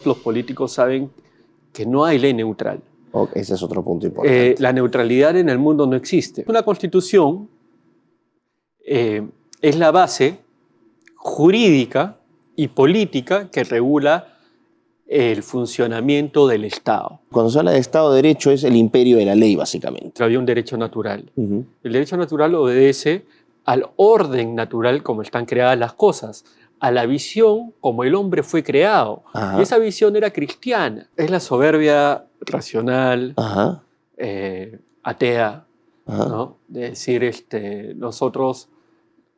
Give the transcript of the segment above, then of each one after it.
los políticos saben que no hay ley neutral. Ese es otro punto importante. La neutralidad en el mundo no existe. Una constitución es la base jurídica y política que regula el funcionamiento del Estado. Cuando se habla de Estado de Derecho es el imperio de la ley, básicamente. Había un derecho natural. El derecho natural obedece al orden natural como están creadas las cosas, a la visión como el hombre fue creado. Ajá. Y esa visión era cristiana. Es la soberbia racional, Ajá. Atea, Ajá. ¿no? De decir, nosotros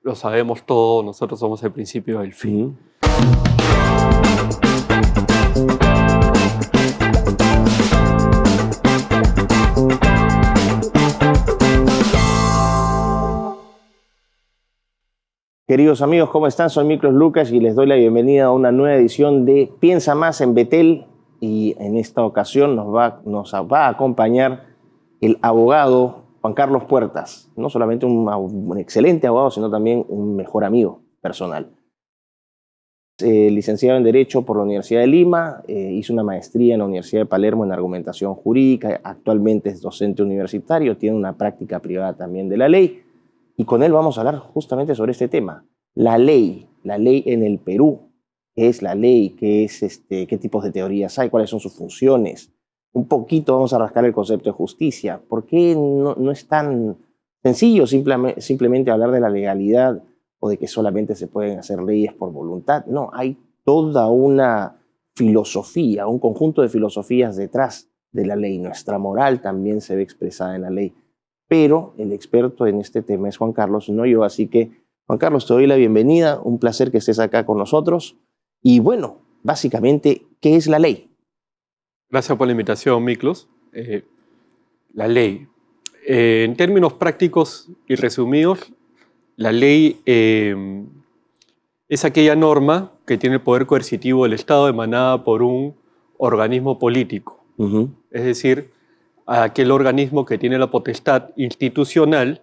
lo sabemos todo, nosotros somos el principio del fin. Queridos amigos, ¿cómo están? Soy Miklos Lucas y les doy la bienvenida a una nueva edición de Piensa Más en Betel. Y en esta ocasión nos va a acompañar el abogado Juan Carlos Puertas. No solamente un excelente abogado, sino también un mejor amigo personal. Licenciado en Derecho por la Universidad de Lima, hizo una maestría en la Universidad de Palermo en argumentación jurídica, actualmente es docente universitario, tiene una práctica privada también de la ley. Y con él vamos a hablar justamente sobre este tema. La ley en el Perú. ¿Qué es la ley? ¿Qué tipos de teorías hay? ¿Cuáles son sus funciones? Un poquito vamos a rascar el concepto de justicia. ¿Por qué no es tan sencillo simplemente hablar de la legalidad o de que solamente se pueden hacer leyes por voluntad? No, hay toda una filosofía, un conjunto de filosofías detrás de la ley. Nuestra moral también se ve expresada en la ley. Pero el experto en este tema es Juan Carlos, no yo. Así que, Juan Carlos, te doy la bienvenida. Un placer que estés acá con nosotros. Y bueno, básicamente, ¿qué es la ley? Gracias por la invitación, Miklos. La ley. En términos prácticos y resumidos, la ley es aquella norma que tiene el poder coercitivo del Estado emanada por un organismo político. Es decir, aquel organismo que tiene la potestad institucional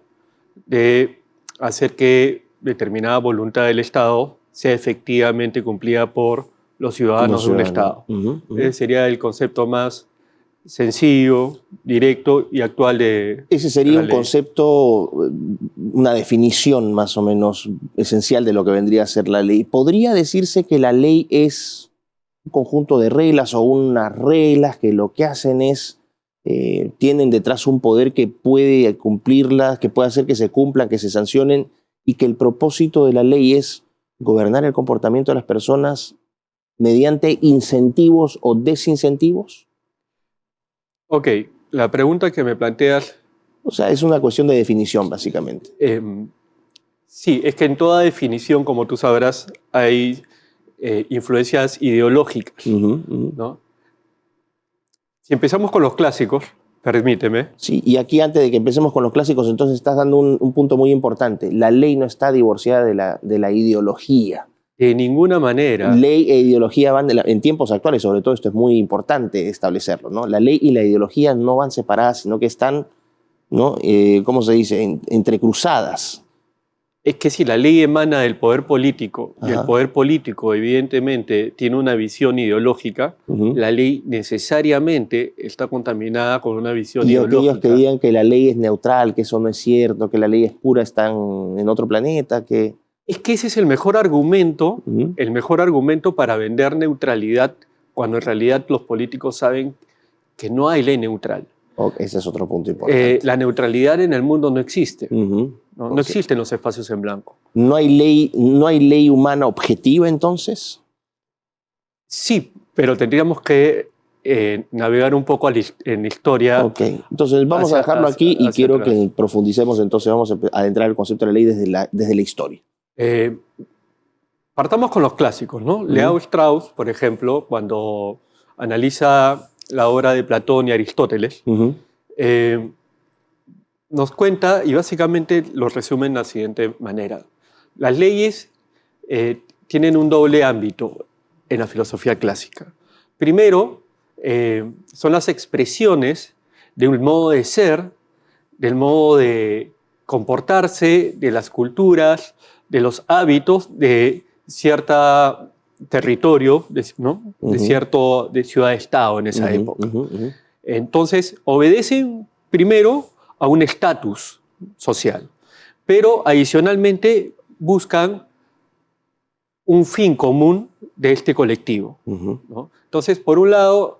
de hacer que determinada voluntad del Estado sea efectivamente cumplida por los ciudadanos de un Estado. Ese sería el concepto más sencillo, directo y actual de Ese sería un ley. concepto, una definición más o menos esencial de lo que vendría a ser la ley. ¿Podría decirse que la ley es un conjunto de reglas o unas reglas que lo que hacen es tienen detrás un poder que puede cumplirlas, que puede hacer que se cumplan, que se sancionen, y que el propósito de la ley es gobernar el comportamiento de las personas mediante incentivos o desincentivos? Ok, la pregunta que me planteas... O sea, es una cuestión de definición, básicamente. Sí, es que en toda definición, como tú sabrás, hay influencias ideológicas, ¿no? Si empezamos con los clásicos, permíteme. Sí, y aquí antes de que empecemos con los clásicos, entonces estás dando un punto muy importante. La ley no está divorciada de la ideología. De ninguna manera. Ley e ideología van en tiempos actuales, sobre todo esto es muy importante establecerlo, ¿no? La ley y la ideología no van separadas, sino que están, ¿no? ¿Cómo se dice? Entrecruzadas. Es que si la ley emana del poder político, y el Ajá. poder político evidentemente tiene una visión ideológica, la ley necesariamente está contaminada con una visión Y ideológica. aquellos que digan que la ley es neutral, que eso no es cierto, que la ley es pura, están en otro planeta, que... Es que ese es el mejor argumento para vender neutralidad, cuando en realidad los políticos saben que no hay ley neutral. Ese es otro punto importante. La neutralidad en el mundo no existe. No existen los espacios en blanco. ¿No hay ley humana objetiva entonces? Sí, pero tendríamos que navegar un poco en la historia. Ok, entonces vamos a dejarlo aquí y quiero que profundicemos, entonces vamos a adentrar el concepto de la ley desde la historia. Partamos con los clásicos, ¿no? León Strauss, por ejemplo, cuando analiza la obra de Platón y Aristóteles, nos cuenta, y básicamente lo resume de la siguiente manera. Las leyes tienen un doble ámbito en la filosofía clásica. Primero, son las expresiones de un modo de ser, del modo de comportarse, de las culturas, de los hábitos de cierta territorio, ¿no? De cierto de ciudad-estado en esa época. Entonces, obedecen primero a un estatus social, pero adicionalmente buscan un fin común de este colectivo, ¿no? Entonces, por un lado,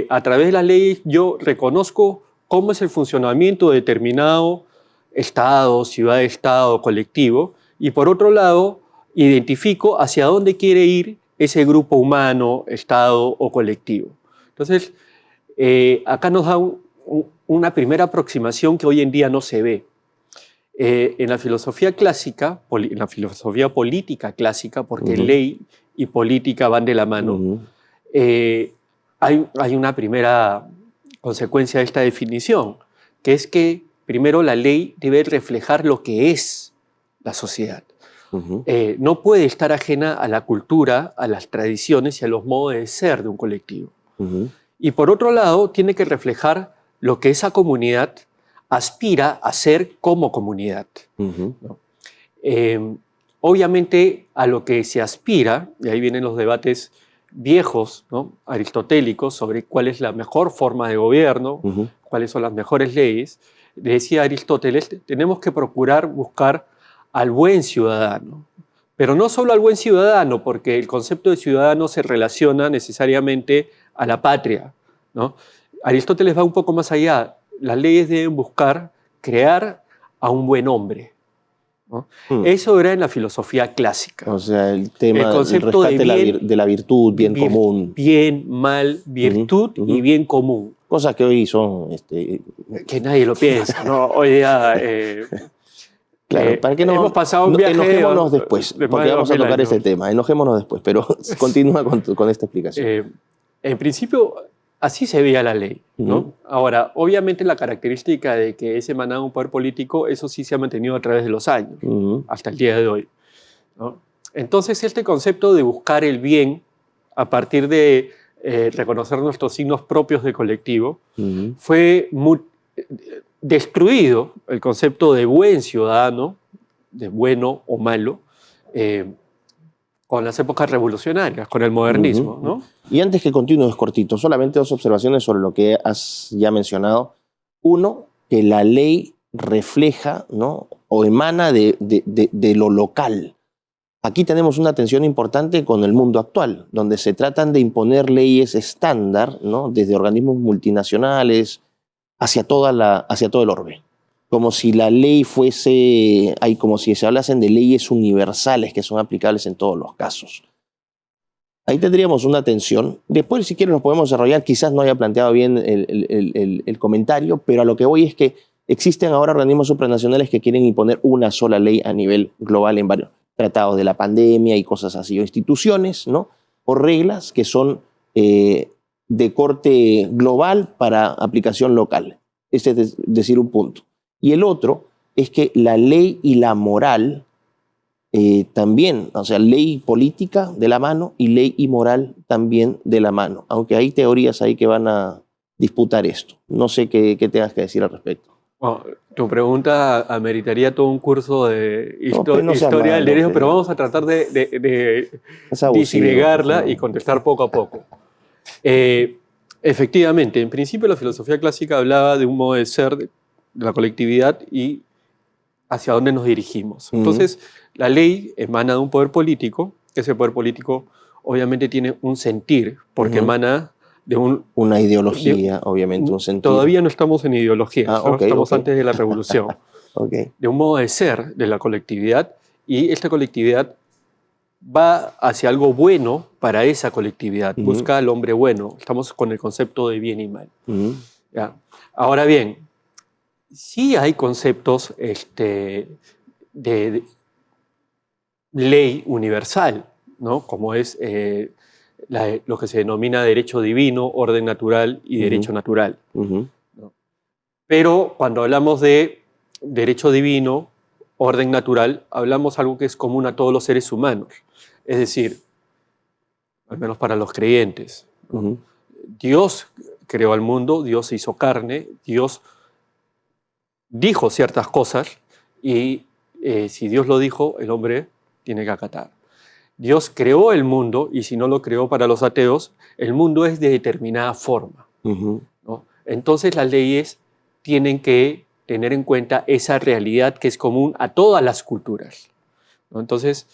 a través de las leyes yo reconozco cómo es el funcionamiento de determinado estado, ciudad-estado, colectivo, y por otro lado, identifico hacia dónde quiere ir ese grupo humano, estado o colectivo. Entonces, acá nos da una primera aproximación que hoy en día no se ve. En la filosofía clásica, en la filosofía política clásica, porque ley y política van de la mano, hay una primera consecuencia de esta definición, que es que primero la ley debe reflejar lo que es la sociedad. No puede estar ajena a la cultura, a las tradiciones y a los modos de ser de un colectivo. Y por otro lado, tiene que reflejar lo que esa comunidad aspira a ser como comunidad, ¿no? Obviamente, a lo que se aspira, y ahí vienen los debates viejos, ¿no? Aristotélicos, sobre cuál es la mejor forma de gobierno, cuáles son las mejores leyes. Decía Aristóteles, tenemos que procurar buscar al buen ciudadano, pero no solo al buen ciudadano, porque el concepto de ciudadano se relaciona necesariamente a la patria, ¿no? Aristóteles va un poco más allá. Las leyes deben buscar crear a un buen hombre, ¿no? Eso era en la filosofía clásica. O sea, el tema el concepto rescate de la virtud, bien común. Bien, mal, virtud y bien común. Cosas que hoy son... que nadie lo piensa, ¿no? Hoy día... claro, para que no, hemos pasado un viaje enojémonos después, porque vamos a tocar ese tema. Enojémonos después, pero continúa con esta explicación. En principio, así se veía la ley, ¿no? Ahora, obviamente la característica de que es emanado un poder político, eso sí se ha mantenido a través de los años, hasta el día de hoy, ¿no? Entonces, este concepto de buscar el bien a partir de reconocer nuestros signos propios de colectivo, fue destruido el concepto de buen ciudadano, de bueno o malo, con las épocas revolucionarias, con el modernismo, ¿no? Y antes que continúes, cortito, solamente dos observaciones sobre lo que has ya mencionado. Uno, que la ley refleja, ¿no? O emana de lo local. Aquí tenemos una tensión importante con el mundo actual, donde se tratan de imponer leyes estándar, ¿no? Desde organismos multinacionales hacia todo el orbe. Como si la ley fuese, como si se hablasen de leyes universales que son aplicables en todos los casos. Ahí tendríamos una tensión. Después, si quieres, nos podemos desarrollar. Quizás no haya planteado bien el comentario, pero a lo que voy es que existen ahora organismos supranacionales que quieren imponer una sola ley a nivel global en varios tratados de la pandemia y cosas así, o instituciones, ¿no? O reglas que son de corte global para aplicación local. Este es decir un punto. Y el otro es que la ley y la moral también, o sea, ley política de la mano y ley y moral también de la mano, aunque hay teorías ahí que van a disputar esto. No sé qué tengas que decir al respecto. Bueno, tu pregunta ameritaría todo un curso de no historia del derecho, pero vamos a tratar de disgregarla y contestar poco a poco. Efectivamente, en principio la filosofía clásica hablaba de un modo de ser de la colectividad y hacia dónde nos dirigimos. Entonces, la ley emana de un poder político, que ese poder político obviamente tiene un sentir, porque emana de una ideología, obviamente, un sentido. Todavía no estamos en ideología, estamos antes de la revolución. De un modo de ser de la colectividad, y esta colectividad va hacia algo bueno para esa colectividad, busca al hombre bueno. Estamos con el concepto de bien y mal. ¿Ya? Ahora bien, sí hay conceptos de ley universal, ¿no? Como es lo que se denomina derecho divino, orden natural y derecho natural, ¿no? Pero cuando hablamos de derecho divino, orden natural, hablamos algo que es común a todos los seres humanos. Es decir, al menos para los creyentes, ¿no? Dios creó al mundo, Dios se hizo carne, Dios dijo ciertas cosas y si Dios lo dijo, el hombre tiene que acatar. Dios creó el mundo y si no lo creó para los ateos, el mundo es de determinada forma, ¿no? Entonces las leyes tienen que tener en cuenta esa realidad que es común a todas las culturas, ¿no? Entonces,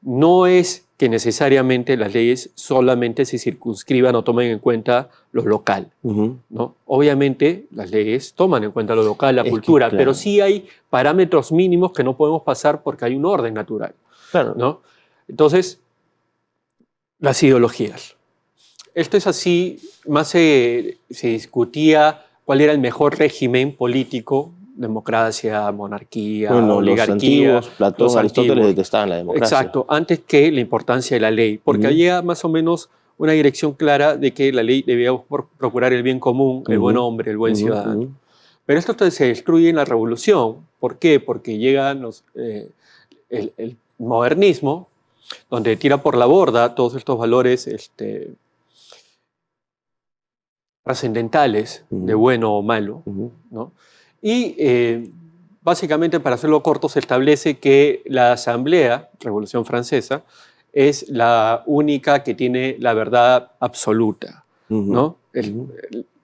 no es que necesariamente las leyes solamente se circunscriban o tomen en cuenta lo local, ¿no? Obviamente las leyes toman en cuenta lo local, la cultura, claro, pero sí hay parámetros mínimos que no podemos pasar porque hay un orden natural, claro. ¿no? Entonces, las ideologías. Esto es así, más se discutía cuál era el mejor régimen político, democracia, monarquía, Bueno, los oligarquía. antiguos, Platón, Aristóteles detestaban la democracia. Exacto, antes que la importancia de la ley, porque había más o menos una dirección clara de que la ley debía procurar el bien común, el buen hombre, el buen ciudadano. Pero esto se destruye en la revolución. ¿Por qué? Porque llegan el modernismo, donde tira por la borda todos estos valores trascendentales de bueno o malo, ¿no? Y básicamente, para hacerlo corto, se establece que la Asamblea, Revolución Francesa, es la única que tiene la verdad absoluta, ¿no?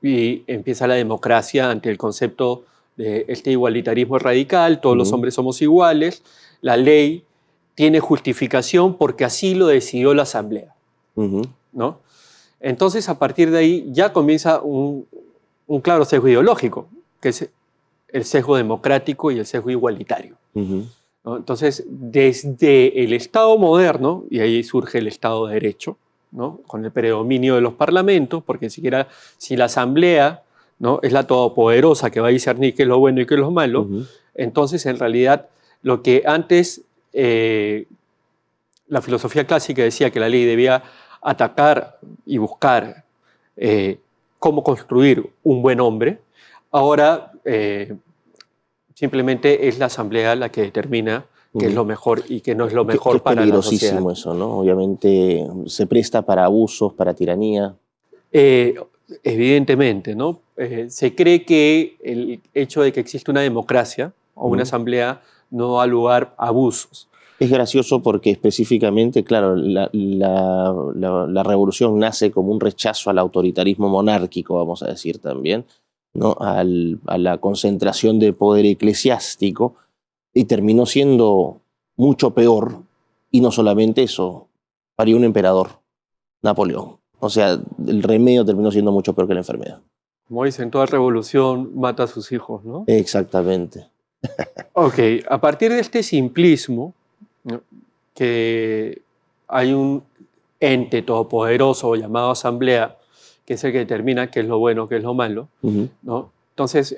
Y empieza la democracia ante el concepto de este igualitarismo radical, todos los hombres somos iguales, la ley tiene justificación porque así lo decidió la Asamblea, ¿no? Entonces, a partir de ahí ya comienza un claro sesgo ideológico, que es el sesgo democrático y el sesgo igualitario, ¿no? Entonces, desde el Estado moderno, y ahí surge el Estado de Derecho, ¿no? Con el predominio de los parlamentos, porque ni siquiera si la Asamblea, ¿no?, es la todopoderosa que va a discernir qué es lo bueno y qué es lo malo, entonces en realidad lo que antes la filosofía clásica decía que la ley debía atacar y buscar cómo construir un buen hombre, ahora simplemente es la Asamblea la que determina qué es lo mejor y qué no es lo mejor para la sociedad. Es peligrosísimo eso, ¿no? Obviamente se presta para abusos, para tiranía. Evidentemente, ¿no? Se cree que el hecho de que existe una democracia o una asamblea no da lugar a abusos. Es gracioso porque específicamente, claro, la revolución nace como un rechazo al autoritarismo monárquico, vamos a decir también, ¿no? A la concentración de poder eclesiástico, y terminó siendo mucho peor, y no solamente eso, parió un emperador, Napoleón. O sea, el remedio terminó siendo mucho peor que la enfermedad. Como dicen, toda revolución mata a sus hijos, ¿no? Exactamente. Ok, a partir de este simplismo, ¿no?, que hay un ente todopoderoso llamado asamblea, que es el que determina qué es lo bueno, qué es lo malo, ¿no? Entonces,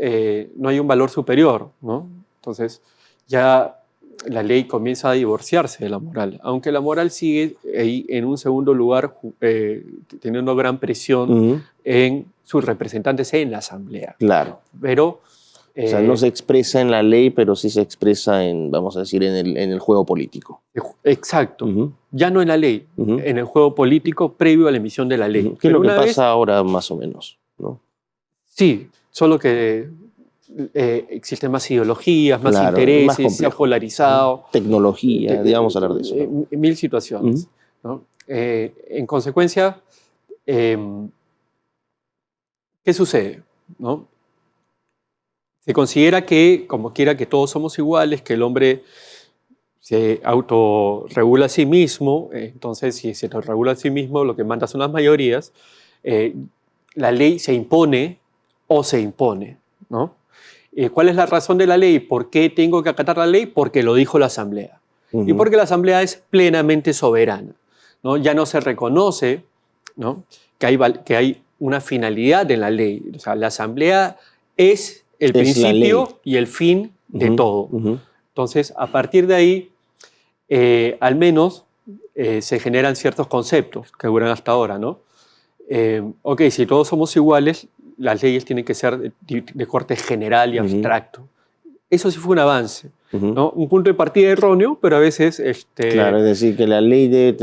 no hay un valor superior, ¿no? Entonces, ya la ley comienza a divorciarse de la moral, aunque la moral sigue ahí en un segundo lugar, teniendo gran presión en sus representantes en la asamblea. Claro. Pero o sea, no se expresa en la ley, pero sí se expresa vamos a decir, en el juego político. Exacto. Ya no en la ley, en el juego político previo a la emisión de la ley. ¿Qué es lo que pasa ahora más o menos, ¿no? Sí, solo que existen más ideologías, más intereses, se ha polarizado. Tecnología, digamos hablar de eso, ¿no? Mil situaciones, ¿no? En consecuencia, ¿qué sucede, ¿no? Se considera que, como quiera, que todos somos iguales, que el hombre se autorregula a sí mismo, entonces si se autorregula a sí mismo, lo que manda son las mayorías, la ley se impone o se impone, ¿no? ¿Cuál es la razón de la ley? ¿Por qué tengo que acatar la ley? Porque lo dijo la Asamblea. Y porque la Asamblea es plenamente soberana, ¿no? Ya no se reconoce, ¿no?, que hay una finalidad en la ley. O sea, la Asamblea es el principio y el fin de todo. Entonces, a partir de ahí, al menos se generan ciertos conceptos que duran hasta ahora, ¿no? Ok, si todos somos iguales, las leyes tienen que ser de corte general y abstracto. Eso sí fue un avance, ¿no? Un punto de partida erróneo, pero a veces... Claro, es decir, que la ley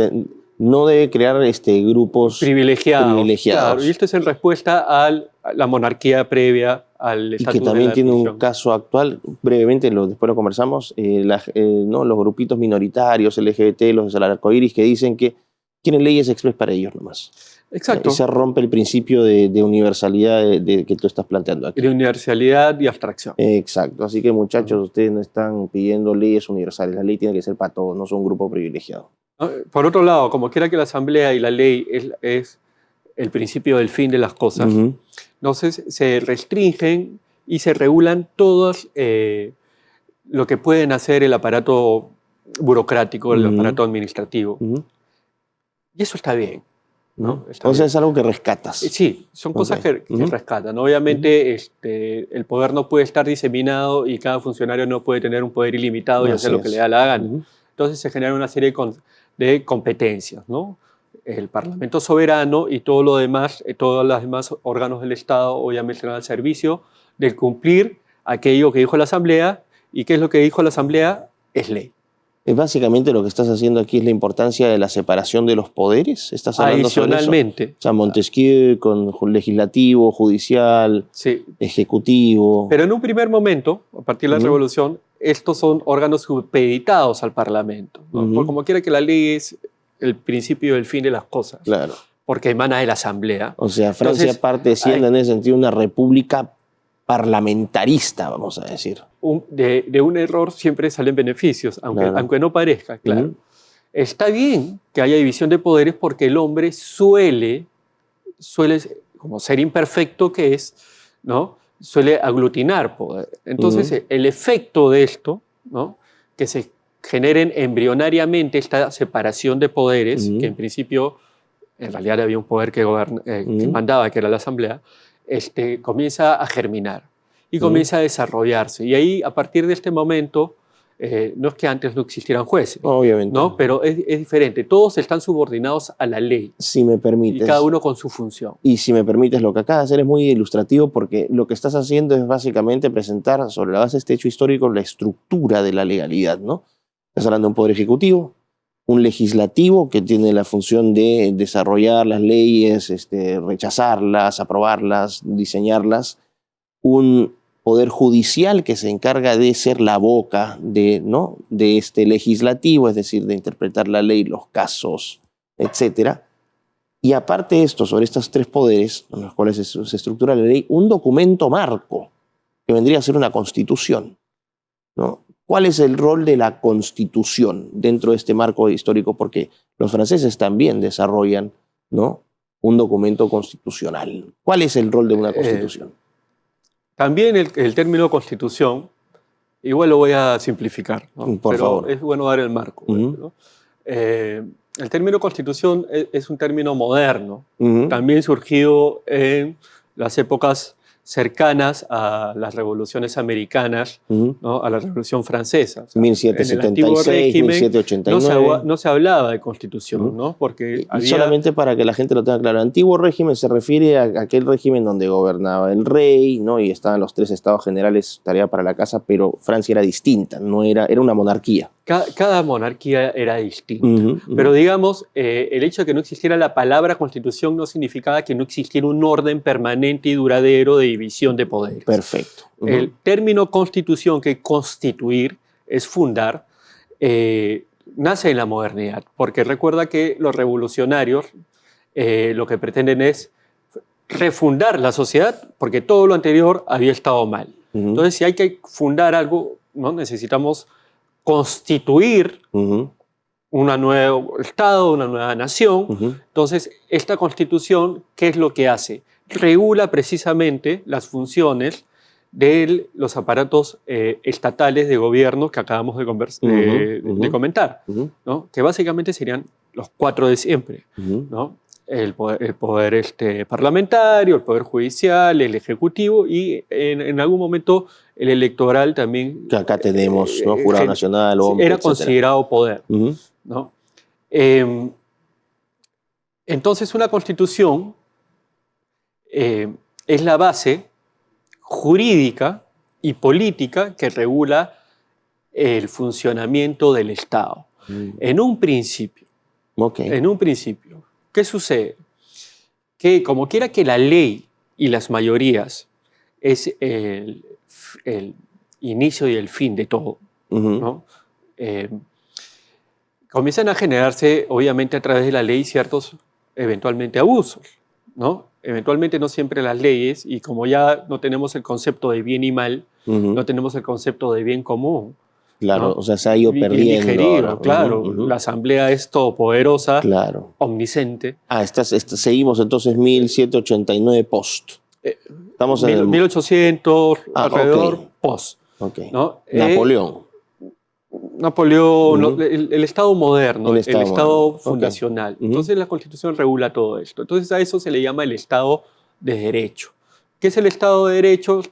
no debe crear grupos privilegiados. Claro, y esto es en respuesta a la monarquía previa al Y estatus que de también la tiene un prisión. caso actual, brevemente, después lo conversamos, ¿no? Los grupitos minoritarios, LGBT, los del arco iris, que dicen que quieren leyes express para ellos nomás. Y Exacto, se rompe el principio de universalidad que tú estás planteando aquí. de universalidad y abstracción. Exacto, así que muchachos, ustedes no están pidiendo leyes universales, la ley tiene que ser para todos, no son un grupo privilegiado. ¿No? Por otro lado, como quiera que la Asamblea y la ley es el principio del fin de las cosas, Ujú, entonces se restringen y se regulan todos lo que pueden hacer el aparato burocrático, el ujú, aparato administrativo. ujú, Y eso está bien, ¿no? ujú. Está O sea, bien. es algo que rescatas. Sí, son Ok. cosas que Ujú, rescatan. ujú. Obviamente, el poder no puede estar diseminado y cada funcionario no puede tener un poder ilimitado y hacer Así lo que le es. da la gana. Ujú, Entonces se genera una serie de competencias, ¿no? El Parlamento soberano y todo lo demás, todos los demás órganos del Estado, obviamente, están al servicio de cumplir aquello que dijo la Asamblea. ¿Y qué es lo que dijo la Asamblea? Es ley. Básicamente lo que estás haciendo aquí es la importancia de la separación de los poderes. ¿Estás hablando sobre eso? Adicionalmente, O sea, Montesquieu con legislativo, judicial, sí, ejecutivo. pero en un primer momento, a partir de la Ujú, Revolución, estos son órganos supeditados al Parlamento, ¿no? Por ujú, como quiera que la ley es el principio y el fin de las cosas, claro. porque emana de la Asamblea. O sea, Francia Entonces, parte siendo hay en ese sentido una república parlamentarista, vamos a decir. de un error siempre salen beneficios, Claro. aunque no parezca, claro. Ujú, Está bien que haya división de poderes porque el hombre suele, como ser imperfecto que es, ¿no? Suele aglutinar poder. Entonces, ujú, el efecto de esto, ¿no? Que se generen embrionariamente esta separación de poderes, que ujú, en principio, en realidad había un poder que ujú, mandaba, que era la Asamblea, comienza a germinar y ujú. comienza a desarrollarse. Y ahí, a partir de este momento, no es que antes no existieran jueces, Obviamente. ¿no? Pero es diferente. Todos están subordinados a la ley Si me y cada permites, uno con su función. y si me permites, lo que acabas de hacer es muy ilustrativo porque lo que estás haciendo es básicamente presentar sobre la base de este hecho histórico la estructura de la legalidad, ¿no? Estás hablando de un poder ejecutivo, un legislativo que tiene la función de desarrollar las leyes, rechazarlas, aprobarlas, diseñarlas, un poder judicial que se encarga de ser la boca ¿no? de este legislativo, es decir, de interpretar la ley, los casos, etcétera. Y aparte de esto, sobre estos tres poderes, en los cuales se estructura la ley, un documento marco, que vendría a ser una constitución, ¿no? ¿Cuál es el rol de la constitución dentro de este marco histórico? Porque los franceses también desarrollan, ¿no? Un documento constitucional. ¿Cuál es el rol de una Eh, constitución? También el término constitución, igual lo voy a simplificar, ¿no? Por Pero favor. es bueno dar el marco, Ujú, ¿no? El término constitución es un término moderno, ujú, también surgido en las épocas cercanas a las revoluciones americanas, ujú. ¿no? A la Revolución Francesa. O sea, en el antiguo 1776, régimen 1789. no se hablaba de constitución, Ujú. ¿no? Porque Y había... solamente para que la gente lo tenga claro, antiguo régimen se refiere a aquel régimen donde gobernaba el rey, ¿no? Y estaban los tres estados generales, tarea para la casa, pero Francia era distinta, no era una monarquía. Cada monarquía era distinta. Ujú, ujú. Pero digamos, el hecho de que no existiera la palabra constitución no significaba que no existiera un orden permanente y duradero de división de poderes. Perfecto. Ujú. El término constitución, que constituir es fundar, nace en la modernidad, porque recuerda que los revolucionarios lo que pretenden es refundar la sociedad, porque todo lo anterior había estado mal. Ujú, Entonces, si hay que fundar algo, ¿no? Necesitamos constituir ujú, un nuevo Estado, una nueva nación. ujú. Entonces, esta constitución, ¿qué es lo que hace? Regula precisamente las funciones de los aparatos estatales de gobierno que acabamos Ujú, ujú, de comentar, ujú, ¿no? Que básicamente serían los cuatro de siempre, ujú. ¿no? El poder parlamentario, el poder judicial, el ejecutivo y en algún momento el electoral también Que acá tenemos, ¿no? Jurado Nacional, OMP, era etcétera. considerado poder, Ujú, ¿no? Eh, entonces, una constitución eh, es la base jurídica y política que regula el funcionamiento del Estado. ujú. En un principio, Ok. ¿qué sucede? Que como quiera que la ley y las mayorías es el inicio y el fin de todo, ¿no? Comienzan a generarse, obviamente, a través de la ley ciertos, eventualmente, abusos, ¿no? Eventualmente no siempre las leyes, y como ya no tenemos el concepto de bien y mal, no tenemos el concepto de bien común. Claro, ¿no? o sea, se ha ido Bien perdiendo digerido, ahora. claro. La asamblea es todopoderosa, Claro. omnisciente. Seguimos entonces 1789 post. Estamos en el... 1800, alrededor, ok. post. Okay. ¿no? Napoleón. Napoleón, el Estado moderno, el Estado fundacional. Okay. Entonces la Constitución regula todo esto. Entonces a eso se le llama el Estado de Derecho. ¿Qué es el Estado de Derecho?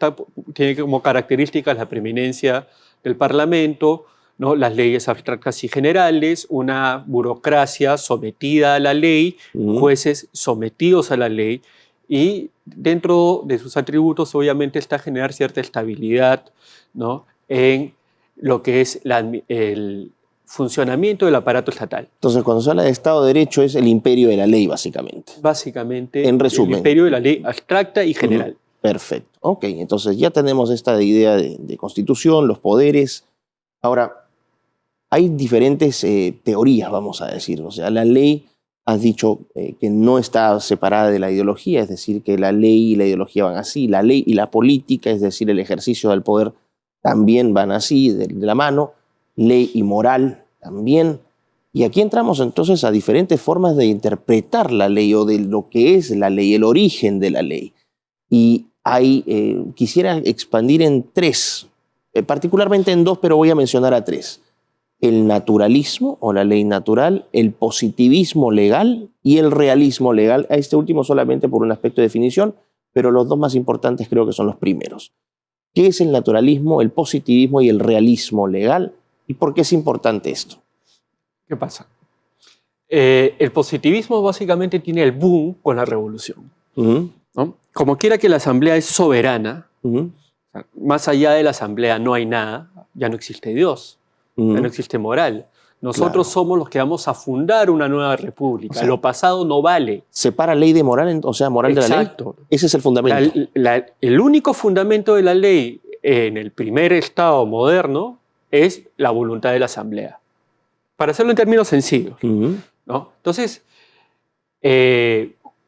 Tiene como características la preeminencia del Parlamento, ¿no? Las leyes abstractas y generales, una burocracia sometida a la ley, jueces sometidos a la ley, y dentro de sus atributos obviamente está generar cierta estabilidad, ¿no? En lo que es el funcionamiento del aparato estatal. Entonces, cuando se habla de Estado de Derecho, es el imperio de la ley, básicamente. Básicamente, en resumen, el imperio de la ley abstracta y general. Perfecto. Ok, entonces ya tenemos esta idea de constitución, los poderes. Ahora, hay diferentes teorías, vamos a decir. O sea, la ley, has dicho que no está separada de la ideología, es decir, que la ley y la ideología van así. La ley y la política, es decir, el ejercicio del poder, también van así, de la mano. Ley y moral también. Y aquí entramos entonces a diferentes formas de interpretar la ley o de lo que es la ley, el origen de la ley. Y quisiera expandir en tres, particularmente en dos, pero voy a mencionar a tres. El naturalismo o la ley natural, el positivismo legal y el realismo legal. A este último solamente por un aspecto de definición, pero los dos más importantes creo que son los primeros. ¿Qué es el naturalismo, el positivismo y el realismo legal? ¿Y por qué es importante esto? ¿Qué pasa? El positivismo básicamente tiene el boom con la revolución. ¿no? Como quiera que la asamblea es soberana, o sea, más allá de la asamblea no hay nada, ya no existe Dios, ya no existe moral. Nosotros somos los que vamos a fundar una nueva república. O sea, lo pasado no vale. ¿Separa ley de moral, o sea, moral de la ley? Exacto. Ese es el fundamento. El único fundamento de la ley en el primer Estado moderno es la voluntad de la asamblea. Para hacerlo en términos sencillos. ¿no? Entonces,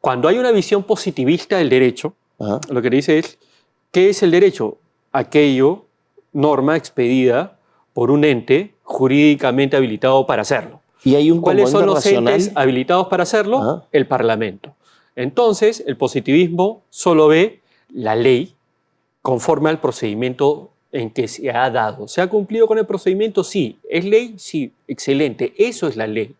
cuando hay una visión positivista del derecho, lo que dice es, ¿qué es el derecho? Aquello, norma expedida por un ente jurídicamente habilitado para hacerlo. ¿Y hay un ¿Cuáles son los racional? entes habilitados para hacerlo? El Parlamento. Entonces, el positivismo solo ve la ley conforme al procedimiento en que se ha dado. ¿Se ha cumplido con el procedimiento? Sí. ¿Es ley? Sí. Excelente. Eso es la ley.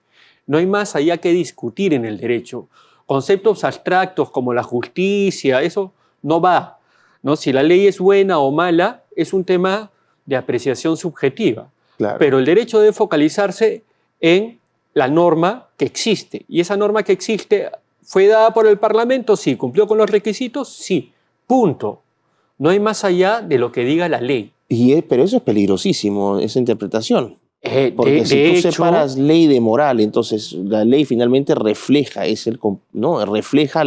No hay más allá que discutir en el derecho. Conceptos abstractos como la justicia, eso no va. ¿no? Si la ley es buena o mala, es un tema de apreciación subjetiva. Claro. Pero el derecho debe focalizarse en la norma que existe. Y esa norma que existe fue dada por el Parlamento, sí. ¿Cumplió con los requisitos? Sí. Punto. No hay más allá de lo que diga la ley. Pero eso es peligrosísimo, esa interpretación. Porque si de tú hecho, separas ley de moral, entonces la ley finalmente refleja, refleja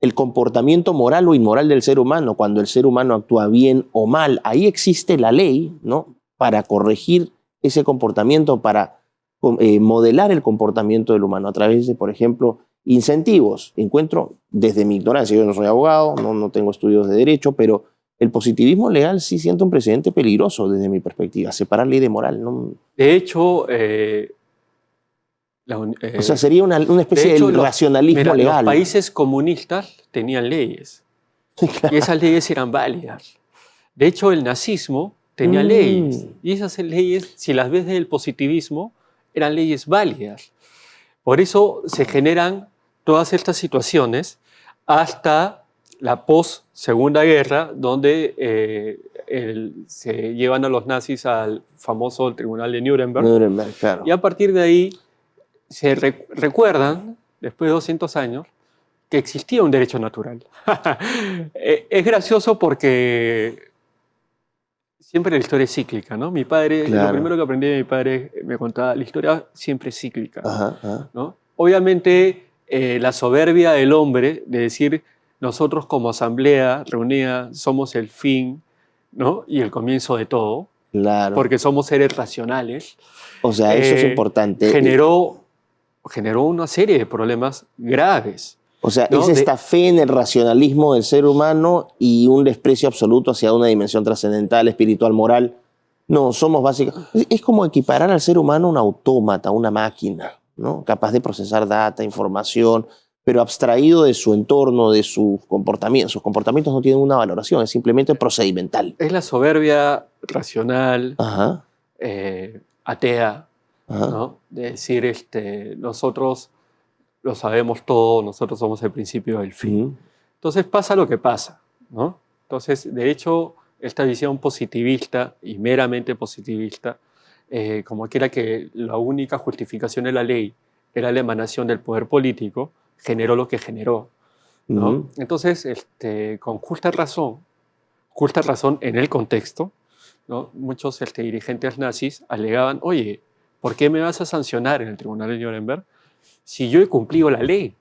el comportamiento moral o inmoral del ser humano. Cuando el ser humano actúa bien o mal, ahí existe la ley, ¿no? Para corregir ese comportamiento, para modelar el comportamiento del humano a través de, por ejemplo, incentivos. Encuentro, desde mi ignorancia, yo no soy abogado, no tengo estudios de derecho, pero el positivismo legal sí siento un precedente peligroso desde mi perspectiva, separar ley de moral. ¿no? De hecho, o sea, sería una especie de racionalismo legal. Los países comunistas tenían leyes y esas leyes eran válidas. De hecho, el nazismo tenía leyes y esas leyes, si las ves desde el positivismo, eran leyes válidas. Por eso se generan todas estas situaciones hasta la post-Segunda Guerra, donde se llevan a los nazis al famoso tribunal de Nuremberg. Claro. Y a partir de ahí se recuerdan, después de 200 años, que existía un derecho natural. Es gracioso porque siempre la historia es cíclica, ¿no? Mi padre, lo primero que aprendí de mi padre, me contaba, la historia siempre es cíclica. ¿no? Obviamente, la soberbia del hombre de decir, nosotros como asamblea reunida somos el fin, ¿no? Y el comienzo de todo, Claro. porque somos seres racionales, O sea, eso es importante. generó una serie de problemas graves. O sea, ¿no? es esta fe en el racionalismo del ser humano y un desprecio absoluto hacia una dimensión trascendental, espiritual, moral. No, somos básicamente... Es como equiparar al ser humano a un autómata, a una máquina, ¿no? Capaz de procesar data, información, pero abstraído de su entorno, de sus comportamientos. Sus comportamientos no tienen una valoración, es simplemente procedimental. Es la soberbia racional, Ajá, atea, ajá. ¿no? De decir, nosotros lo sabemos todo, nosotros somos el principio del fin. Ujú. Entonces pasa lo que pasa, ¿no? Entonces, de hecho, esta visión positivista y meramente positivista, como que era que la única justificación de la ley era la emanación del poder político, generó lo que generó, ¿no? Ujú. Entonces, con justa razón en el contexto, ¿no? Muchos dirigentes nazis alegaban, oye, ¿por qué me vas a sancionar en el Tribunal de Nuremberg si yo he cumplido la ley?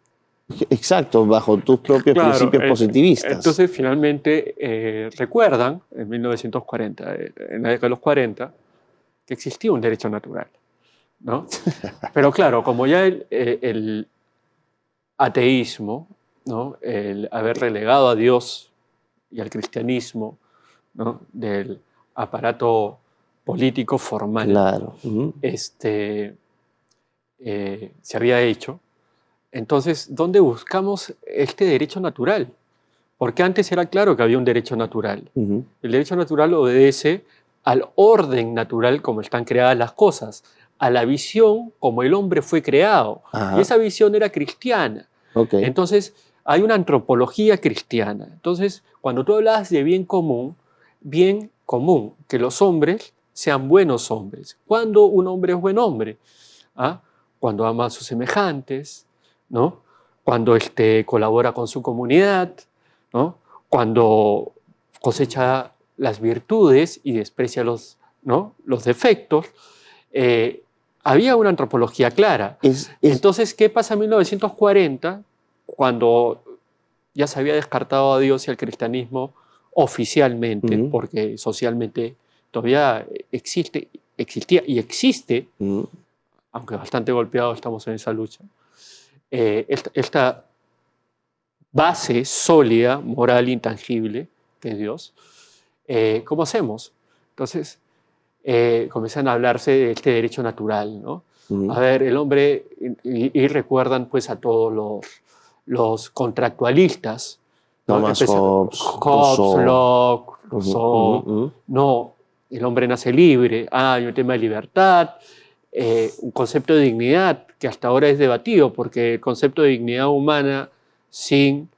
Exacto, bajo tus propios principios positivistas. Entonces, finalmente, recuerdan, en 1940, en la década de los 40, que existía un derecho natural, ¿no? Pero claro, como ya el ateísmo, ¿no? El haber relegado a Dios y al cristianismo, ¿no? Del aparato político formal, Claro. Ujú. Se había hecho. Entonces, ¿dónde buscamos este derecho natural? Porque antes era claro que había un derecho natural. Ujú. El derecho natural obedece al orden natural como están creadas las cosas, a la visión como el hombre fue creado. Ajá. Y esa visión era cristiana. Ok. Entonces, hay una antropología cristiana. Entonces, cuando tú hablas de bien común, que los hombres sean buenos hombres. ¿Cuándo un hombre es buen hombre? ¿Ah? Cuando ama a sus semejantes, ¿no? Cuando colabora con su comunidad, ¿no? Cuando cosecha las virtudes y desprecia ¿no? los defectos. Había una antropología clara. Entonces, ¿qué pasa en 1940? Cuando ya se había descartado a Dios y al cristianismo oficialmente, Ujú. porque socialmente todavía existía y existe, Ujú. aunque bastante golpeado estamos en esa lucha, esta base sólida, moral, intangible, que es Dios. ¿Cómo hacemos? Entonces, comienzan a hablarse de este derecho natural, ¿no? Ujú. A ver, el hombre, y recuerdan pues a todos los contractualistas, ¿no? Thomas Hobbes, Hobbes, Rousseau. Locke, Ujú, Rousseau, ujú, ujú. no, el hombre nace libre, hay un tema de libertad, un concepto de dignidad que hasta ahora es debatido, porque el concepto de dignidad humana sin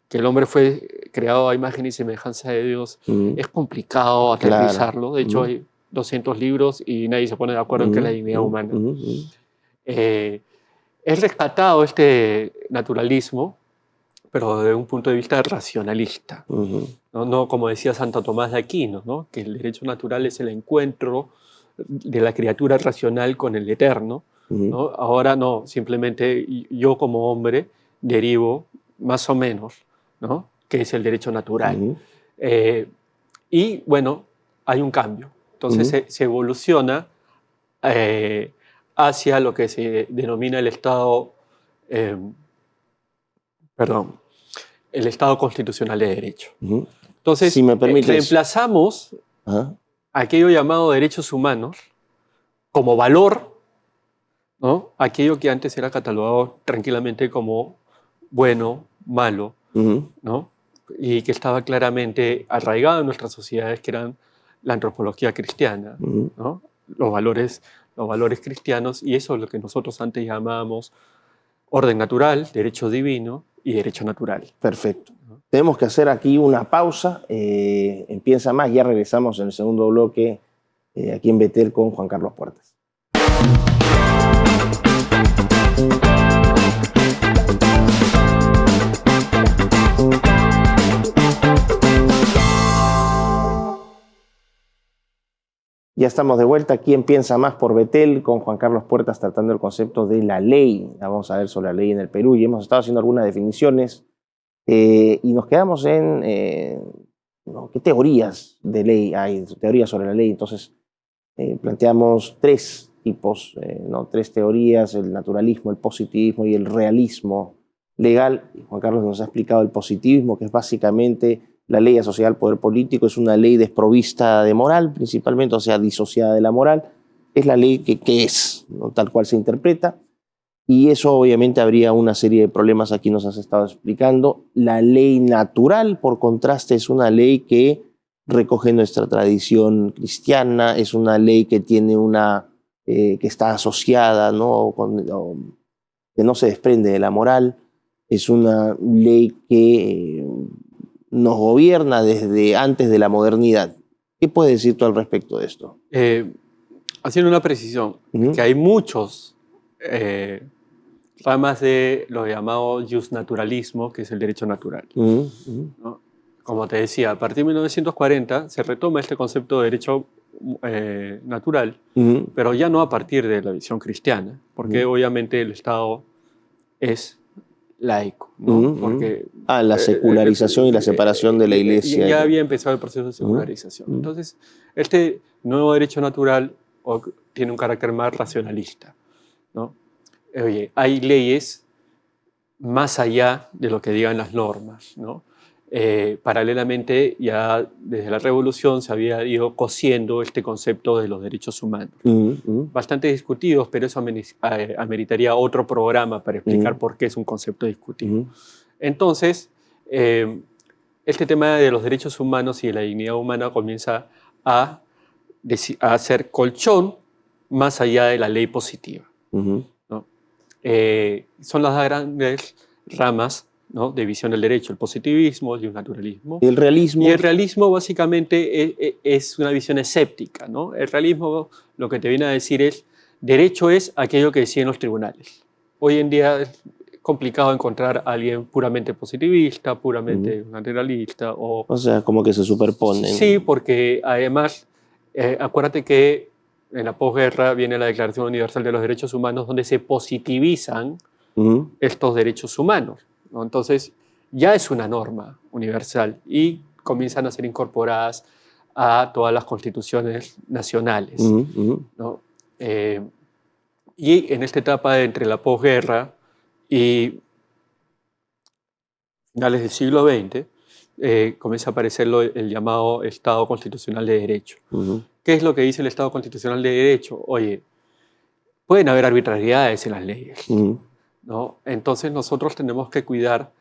que el hombre fue creado a imagen y semejanza de Dios, Ujú. es complicado aterrizarlo. De hecho, Ujú. hay 200 libros y nadie se pone de acuerdo en qué es la dignidad Ujú. humana. Ujú. Ujú. Es rescatado este naturalismo, pero desde un punto de vista racionalista. Ujú. No como decía Santo Tomás de Aquino, ¿no? Que el derecho natural es el encuentro de la criatura racional con el eterno, Ujú. ¿no? Ahora no, simplemente yo como hombre derivo más o menos, ¿no? Que es el derecho natural. Ujú. Y bueno, hay un cambio. Entonces Ujú. se evoluciona hacia lo que se denomina el Estado, eh, perdón, el Estado constitucional de derecho. Ujú. Si Entonces, me permites. reemplazamos Ajá. aquello llamado derechos humanos como valor, ¿no? Aquello que antes era catalogado tranquilamente como bueno, malo, Ujú. ¿no? Y que estaba claramente arraigado en nuestras sociedades, que eran la antropología cristiana, Ujú. ¿no? Los valores cristianos, y eso es lo que nosotros antes llamábamos orden natural, derecho divino y derecho natural. Perfecto. ¿No? Tenemos que hacer aquí una pausa. Empieza más, ya regresamos en el segundo bloque aquí en Betel con Juan Carlos Puertas. Ya estamos de vuelta aquí en Piensa Más por Betel con Juan Carlos Puertas tratando el concepto de la ley. Vamos a ver sobre la ley en el Perú y hemos estado haciendo algunas definiciones Y nos quedamos en ¿no? ¿Qué teorías de ley hay? Teorías sobre la ley. Entonces, planteamos tres tipos, ¿no? Tres teorías: el naturalismo, el positivismo y el realismo legal. Juan Carlos nos ha explicado el positivismo, que es básicamente la ley asociada al poder político, es una ley desprovista de moral, principalmente, o sea, disociada de la moral. Es la ley que es, ¿no? Tal cual se interpreta. Y eso obviamente habría una serie de problemas, aquí nos has estado explicando. La ley natural, por contraste, es una ley que recoge nuestra tradición cristiana, es una ley que tiene que está asociada, ¿no? Que no se desprende de la moral, es una ley que nos gobierna desde antes de la modernidad. ¿Qué puedes decir tú al respecto de esto? Haciendo una precisión, que hay muchos ramas de lo llamado justnaturalismo, que es el derecho natural. ¿No? Como te decía, a partir de 1940 se retoma este concepto de derecho natural, pero ya no a partir de la visión cristiana, porque obviamente el Estado es laico, ¿no? Porque, la secularización y la separación de la Iglesia. Ya había empezado el proceso de secularización. Entonces, este nuevo derecho natural tiene un carácter más racionalista, ¿no? Oye, hay leyes más allá de lo que digan las normas, ¿no? Paralelamente, ya desde la Revolución se había ido cosiendo este concepto de los derechos humanos. Bastante discutidos, pero eso ameritaría otro programa para explicar por qué es un concepto discutido. Entonces, este tema de los derechos humanos y de la dignidad humana comienza a ser colchón más allá de la ley positiva. ¿No? Son las grandes ramas, ¿no? De visión del derecho: el positivismo, el naturalismo. ¿Y el realismo? Y el realismo básicamente es una visión escéptica, ¿no? El realismo lo que te viene a decir es: derecho es aquello que deciden los tribunales. Hoy en día es complicado encontrar a alguien puramente positivista, puramente naturalista. O sea, como que se superponen. Sí, porque además, acuérdate que en la posguerra viene la Declaración Universal de los Derechos Humanos, donde se positivizan estos derechos humanos, ¿no? Entonces, ya es una norma universal y comienzan a ser incorporadas a todas las constituciones nacionales, ¿no? Y en esta etapa entre la posguerra y finales del siglo XX, comienza a aparecer el llamado Estado Constitucional de Derecho. ¿Qué es lo que dice el Estado Constitucional de Derecho? Oye, pueden haber arbitrariedades en las leyes, ¿no? Entonces nosotros tenemos que cuidar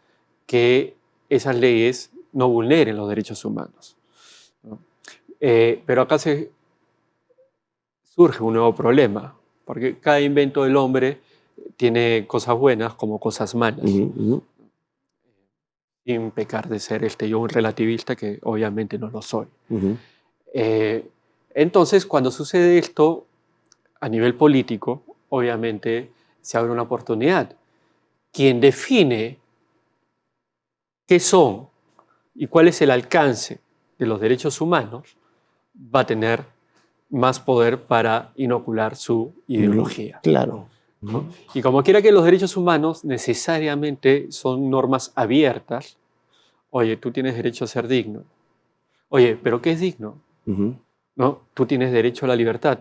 que esas leyes no vulneren los derechos humanos, ¿no? Pero acá surge un nuevo problema, porque cada invento del hombre tiene cosas buenas como cosas malas. Sin pecar de ser yo un relativista, que obviamente no lo soy. Entonces, cuando sucede esto a nivel político, obviamente se abre una oportunidad. Quien define qué son y cuál es el alcance de los derechos humanos va a tener más poder para inocular su ideología. Claro. ¿No? Y como quiera que los derechos humanos necesariamente son normas abiertas. Oye, tú tienes derecho a ser digno. Oye, ¿pero qué es digno? ¿No? Tú tienes derecho a la libertad.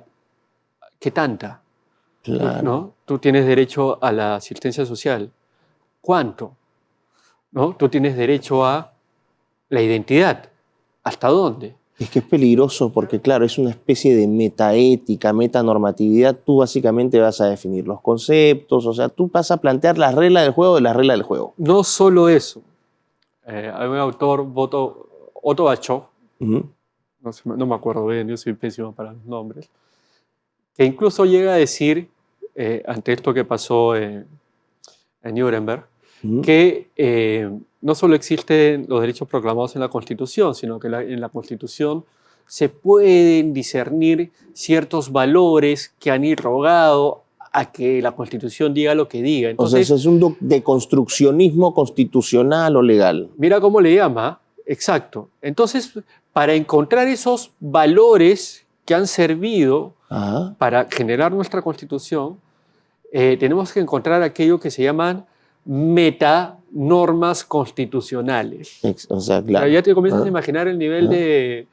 ¿Qué tanta? Claro. ¿No? Tú tienes derecho a la asistencia social. ¿Cuánto? ¿No? Tú tienes derecho a la identidad. ¿Hasta dónde? Es que es peligroso porque, claro, es una especie de metaética, metanormatividad. Tú básicamente vas a definir los conceptos, o sea, tú vas a plantear las reglas del juego de las reglas del juego. No solo eso. Hay un autor, Otto Bachov, no me acuerdo bien, yo soy pésimo para los nombres, que incluso llega a decir, ante esto que pasó en Nuremberg, que no solo existen los derechos proclamados en la Constitución, sino que en la Constitución se pueden discernir ciertos valores que han irrogado a que la Constitución diga lo que diga. Entonces, o sea, eso es un deconstruccionismo constitucional o legal. Mira cómo le llama, exacto. Entonces, para encontrar esos valores que han servido para generar nuestra Constitución, tenemos que encontrar aquello que se llaman metanormas constitucionales. O sea, O sea, claro. ya te comienzas a imaginar el nivel de,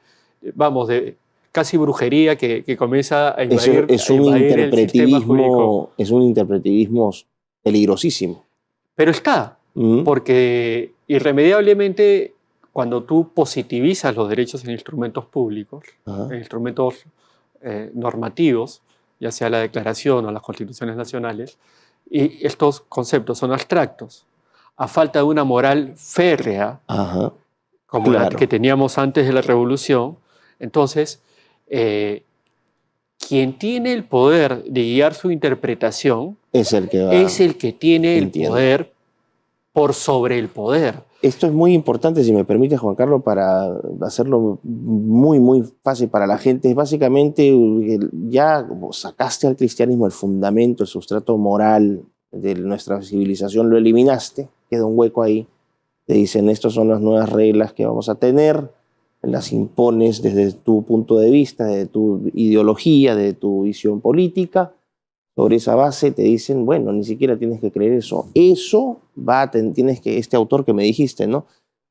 vamos, de casi brujería que comienza a invadir, Es a un invadir el sistema jurídico. interpretivismo, es un interpretivismo peligrosísimo. Pero está, Ujú. porque irremediablemente cuando tú positivizas los derechos en instrumentos públicos, Ajá. en instrumentos normativos, ya sea la declaración o las constituciones nacionales, y estos conceptos son abstractos, a falta de una moral férrea, Ajá. como la Claro. que teníamos antes de la revolución, entonces, quien tiene el poder de guiar su interpretación Es el que va. es el que tiene el Entiendo. poder por sobre el poder. Esto es muy importante, si me permite, Juan Carlos, para hacerlo muy, muy fácil para la gente. Es básicamente, ya como sacaste al cristianismo el fundamento, el sustrato moral de nuestra civilización, lo eliminaste, queda un hueco ahí. Te dicen, estas son las nuevas reglas que vamos a tener, las impones desde tu punto de vista, desde tu ideología, desde tu visión política. Sobre esa base te dicen, bueno, ni siquiera tienes que creer eso. Eso tienes que, este autor que me dijiste, ¿no?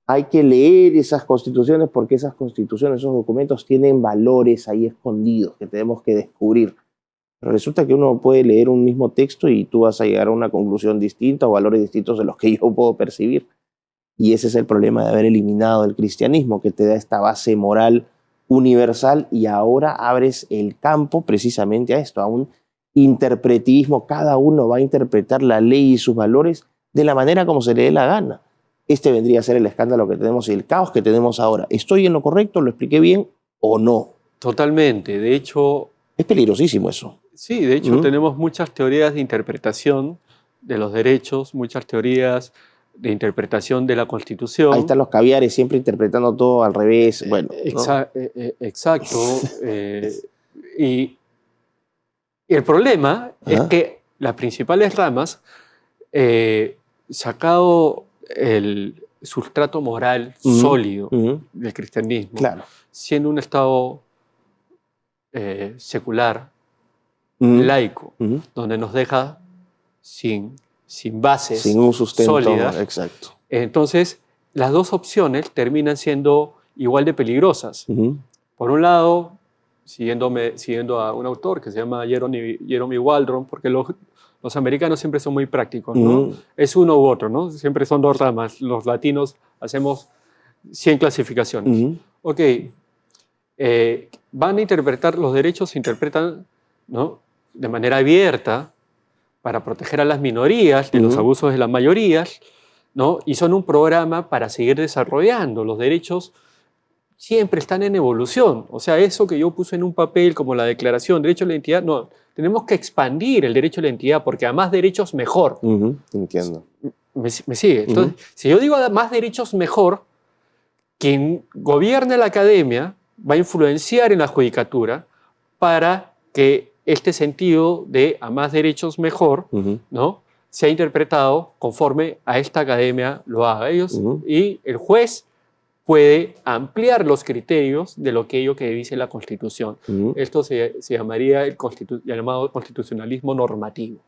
Hay que leer esas constituciones porque esas constituciones, esos documentos tienen valores ahí escondidos que tenemos que descubrir. Pero resulta que uno puede leer un mismo texto y tú vas a llegar a una conclusión distinta o valores distintos de los que yo puedo percibir. Y ese es el problema de haber eliminado el cristianismo, que te da esta base moral universal y ahora abres el campo precisamente a esto, a un interpretivismo. Cada uno va a interpretar la ley y sus valores de la manera como se le dé la gana. Este vendría a ser el escándalo que tenemos y el caos que tenemos ahora. ¿Estoy en lo correcto? ¿Lo expliqué bien o no? Totalmente. De hecho, Es peligrosísimo eso. sí, de hecho tenemos muchas teorías de interpretación de los derechos, muchas teorías de interpretación de la Constitución. Ahí están los caviares siempre interpretando todo al revés. Bueno, ¿no? Exacto. Y el problema es que las principales ramas, sacado el sustrato moral sólido del cristianismo, Claro. siendo un Estado secular, laico, donde nos deja sin bases, sin un sustento sólidas. Exacto. Entonces, las dos opciones terminan siendo igual de peligrosas. Por un lado, siguiendo a un autor que se llama Jeremy Waldron, porque los americanos siempre son muy prácticos, ¿no? Es uno u otro, ¿no? Siempre son dos ramas. Los latinos hacemos 100 clasificaciones. Ok, van a interpretar los derechos, se interpretan, ¿no?, de manera abierta para proteger a las minorías de los abusos de las mayorías, ¿no? Y son un programa para seguir desarrollando. Los derechos siempre están en evolución. O sea, eso que yo puse en un papel como la declaración, derecho a la identidad, no, tenemos que expandir el derecho a la identidad porque a más derechos mejor. Entiendo. ¿Me sigue? Entonces, si yo digo a más derechos mejor, quien gobierne la academia va a influenciar en la judicatura para que este sentido de a más derechos mejor, ¿no?, sea interpretado conforme a esta academia lo haga ellos. Y el juez puede ampliar los criterios de lo que dice la Constitución. Esto se llamaría el llamado constitucionalismo normativo.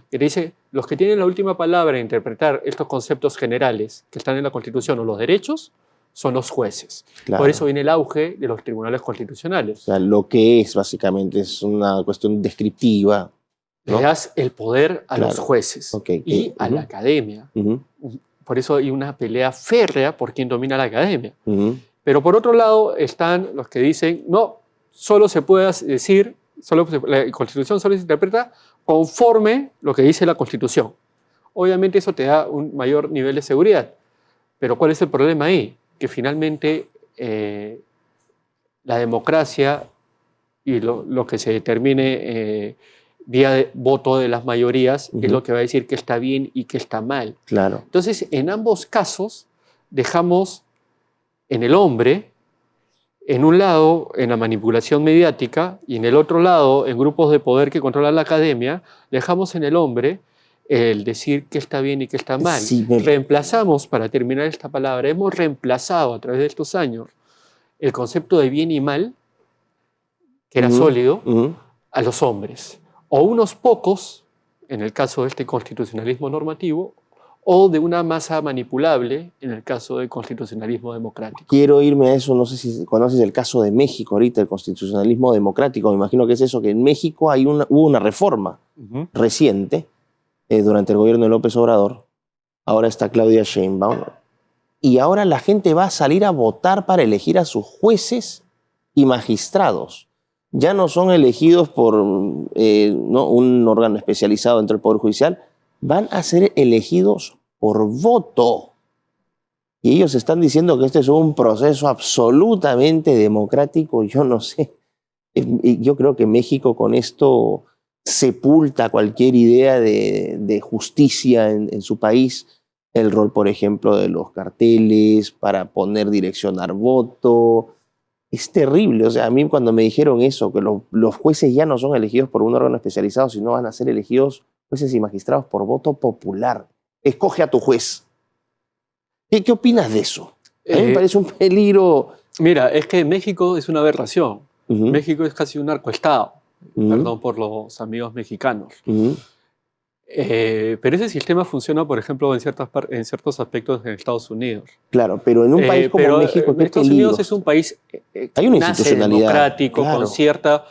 Que dice, los que tienen la última palabra en interpretar estos conceptos generales que están en la Constitución o los derechos son los jueces. Claro. Por eso viene el auge de los tribunales constitucionales. O sea, lo que es básicamente es una cuestión descriptiva, ¿no? Le das el poder a los jueces y a la academia. Por eso hay una pelea férrea por quien domina la academia. Pero por otro lado están los que dicen, no, solo se puede decir, la Constitución solo se interpreta conforme lo que dice la Constitución. Obviamente eso te da un mayor nivel de seguridad. Pero ¿cuál es el problema ahí? Que finalmente la democracia y lo que se determine vía de voto de las mayorías es lo que va a decir que está bien y que está mal. Claro. Entonces, en ambos casos, dejamos en el hombre, en un lado, en la manipulación mediática, y en el otro lado, en grupos de poder que controlan la academia, dejamos en el hombre el decir qué está bien y qué está mal. Sí, Reemplazamos, para terminar esta palabra, hemos reemplazado a través de estos años el concepto de bien y mal, que era sólido, a los hombres. O unos pocos, en el caso de este constitucionalismo normativo, o de una masa manipulable en el caso del constitucionalismo democrático. Quiero irme a eso, no sé si conoces el caso de México ahorita, el constitucionalismo democrático. Me imagino que es eso, que en México hubo una reforma reciente durante el gobierno de López Obrador. Ahora está Claudia Sheinbaum. Y ahora la gente va a salir a votar para elegir a sus jueces y magistrados. Ya no son elegidos por ¿no? un órgano especializado dentro del Poder Judicial, van a ser elegidos por voto. Y ellos están diciendo que este es un proceso absolutamente democrático. Yo no sé. Yo creo que México con esto sepulta cualquier idea de justicia en su país. El rol, por ejemplo, de los carteles para direccionar voto. Es terrible. O sea, a mí cuando me dijeron eso, que los jueces ya no son elegidos por un órgano especializado, sino van a ser elegidos jueces y magistrados por voto popular. Escoge a tu juez. ¿Qué opinas de eso? A mí me parece un peligro. Mira, es que México es una aberración. México es casi un narcoestado. Perdón por los amigos mexicanos. Pero ese sistema funciona, por ejemplo, en ciertos aspectos en Estados Unidos. Claro, pero en un país como México, ¿qué Estados Unidos es un país hay una nace democrático, claro, con cierta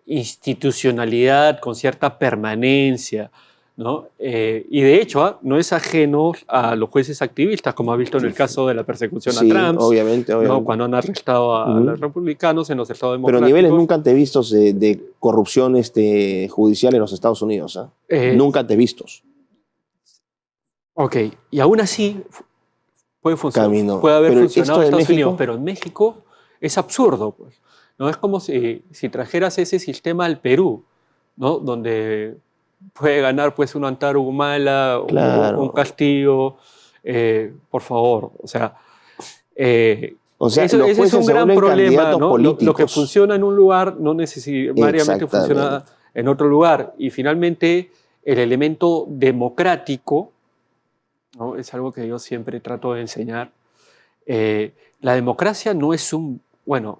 institucionalidad, con cierta permanencia, ¿no? Y de hecho, no es ajeno a los jueces activistas, como ha visto en el caso de la persecución a Trump, obviamente. ¿no? Cuando han arrestado a los republicanos en los estados democráticos. Pero niveles nunca antevistos de corrupción judicial en los Estados Unidos. Nunca antevistos. Ok, y aún así puede funcionar, puede haber funcionado en Estados México, Unidos, pero en México es absurdo, pues. No es como si trajeras ese sistema al Perú, ¿no? Donde puede ganar pues un Amparo Humala, claro, un Castillo, por favor. O sea, ese es un gran problema, ¿no? Lo que funciona en un lugar no necesariamente funciona en otro lugar. Y finalmente, el elemento democrático, ¿no? Es algo que yo siempre trato de enseñar. La democracia no es bueno,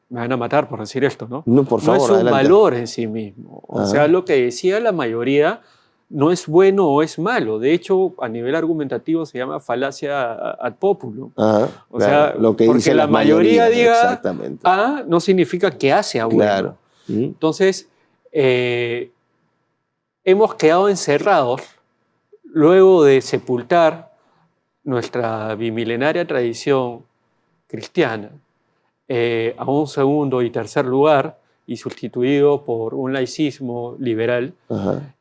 me van a matar por decir esto, ¿no? No, por favor, no es un adelante. valor en sí mismo. O sea, lo que decía la mayoría no es bueno o es malo. De hecho, a nivel argumentativo se llama falacia ad populum. O sea, lo que porque dice la mayoría diga A no significa que A sea bueno. Claro. Entonces, hemos quedado encerrados luego de sepultar nuestra bimilenaria tradición cristiana a un segundo y tercer lugar y sustituido por un laicismo liberal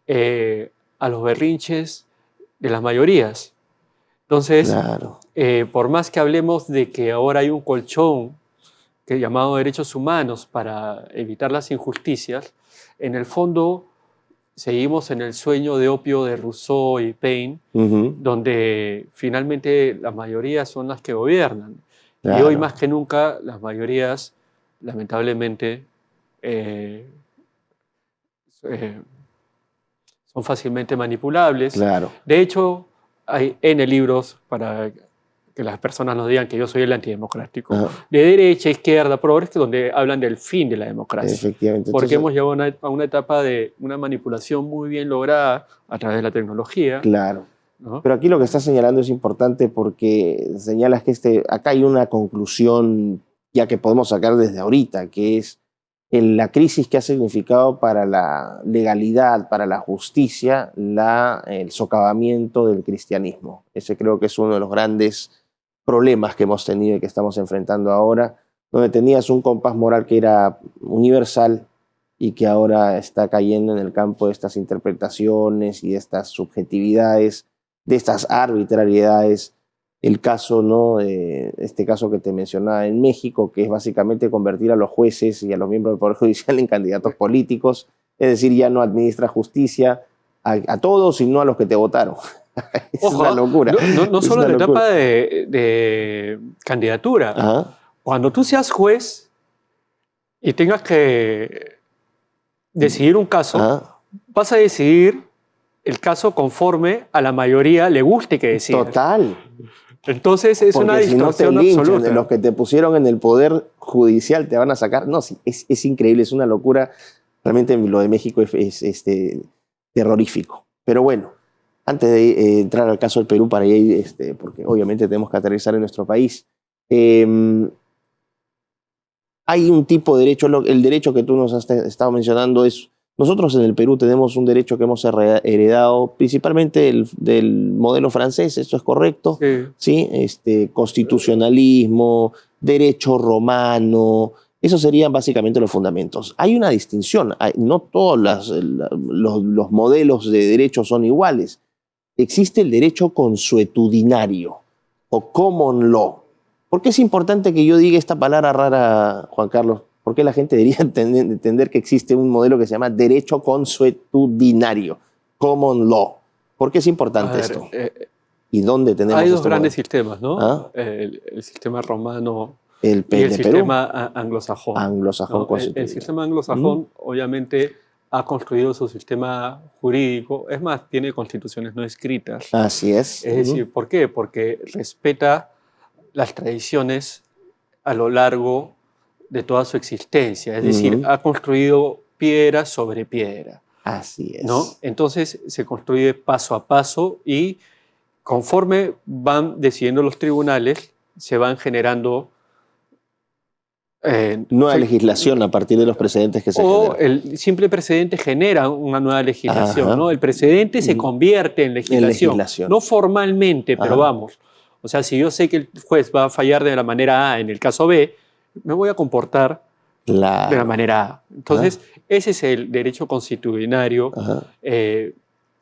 a los berrinches de las mayorías. Entonces, claro, por más que hablemos de que ahora hay un colchón llamado derechos humanos para evitar las injusticias, en el fondo seguimos en el sueño de opio de Rousseau y Paine, donde finalmente las mayorías son las que gobiernan. Claro. Y hoy más que nunca las mayorías, lamentablemente, son fácilmente manipulables. Claro. De hecho, hay N libros para que las personas nos digan que yo soy el antidemocrático. De derecha, izquierda, progres, donde hablan del fin de la democracia. Efectivamente. Porque hemos llegado a una etapa de una manipulación muy bien lograda a través de la tecnología. Claro. ¿No? Pero aquí lo que estás señalando es importante porque señalas que acá hay una conclusión ya que podemos sacar desde ahorita, que es la crisis que ha significado para la legalidad, para la justicia, el socavamiento del cristianismo. Ese creo que es uno de los grandes problemas que hemos tenido y que estamos enfrentando ahora, donde tenías un compás moral que era universal y que ahora está cayendo en el campo de estas interpretaciones y de estas subjetividades, de estas arbitrariedades. El caso, ¿no? Este caso que te mencionaba en México, que es básicamente convertir a los jueces y a los miembros del Poder Judicial en candidatos políticos, es decir, ya no administra justicia a todos, sino a los que te votaron. Es una locura. No solo en la etapa de candidatura. Cuando tú seas juez y tengas que decidir un caso, vas a decidir el caso conforme a la mayoría le guste que decida. Total. Entonces es una distorsión absoluta. Los que te pusieron en el poder judicial te van a sacar. No, sí, es increíble, es una locura. Realmente lo de México es terrorífico. Pero bueno, antes de entrar al caso del Perú, para ir, porque obviamente tenemos que aterrizar en nuestro país, hay un tipo de derecho, el derecho que tú nos has estado mencionando es, nosotros en el Perú tenemos un derecho que hemos heredado principalmente del modelo francés, ¿esto es correcto? Sí. ¿Sí? Constitucionalismo, derecho romano, esos serían básicamente los fundamentos. Hay una distinción, no todos los modelos de derecho son iguales. Existe el derecho consuetudinario o common law. ¿Por qué es importante que yo diga esta palabra rara, Juan Carlos? ¿Por qué la gente debería entender que existe un modelo que se llama derecho consuetudinario, common law? ¿Por qué es importante esto? ¿Y dónde tenemos hay dos este grandes modelo? sistemas, ¿no? ¿Ah? El sistema romano El y el de sistema Perú, anglosajón. anglosajón ¿No? El constitucional. sistema anglosajón obviamente ha construido su sistema jurídico, es más, tiene constituciones no escritas. Así es. Es decir, ¿por qué? Porque respeta las tradiciones a lo largo de toda su existencia. Es decir, ha construido piedra sobre piedra. Así es. ¿No? Entonces se construye paso a paso y conforme van decidiendo los tribunales, se van generando nueva legislación a partir de los precedentes que se generan. o el simple precedente genera una nueva legislación. Ajá. ¿No? El precedente se convierte en legislación. No formalmente, pero vamos. O sea, si yo sé que el juez va a fallar de la manera A en el caso B, me voy a comportar de la manera A. Entonces, ese es el derecho constitucionario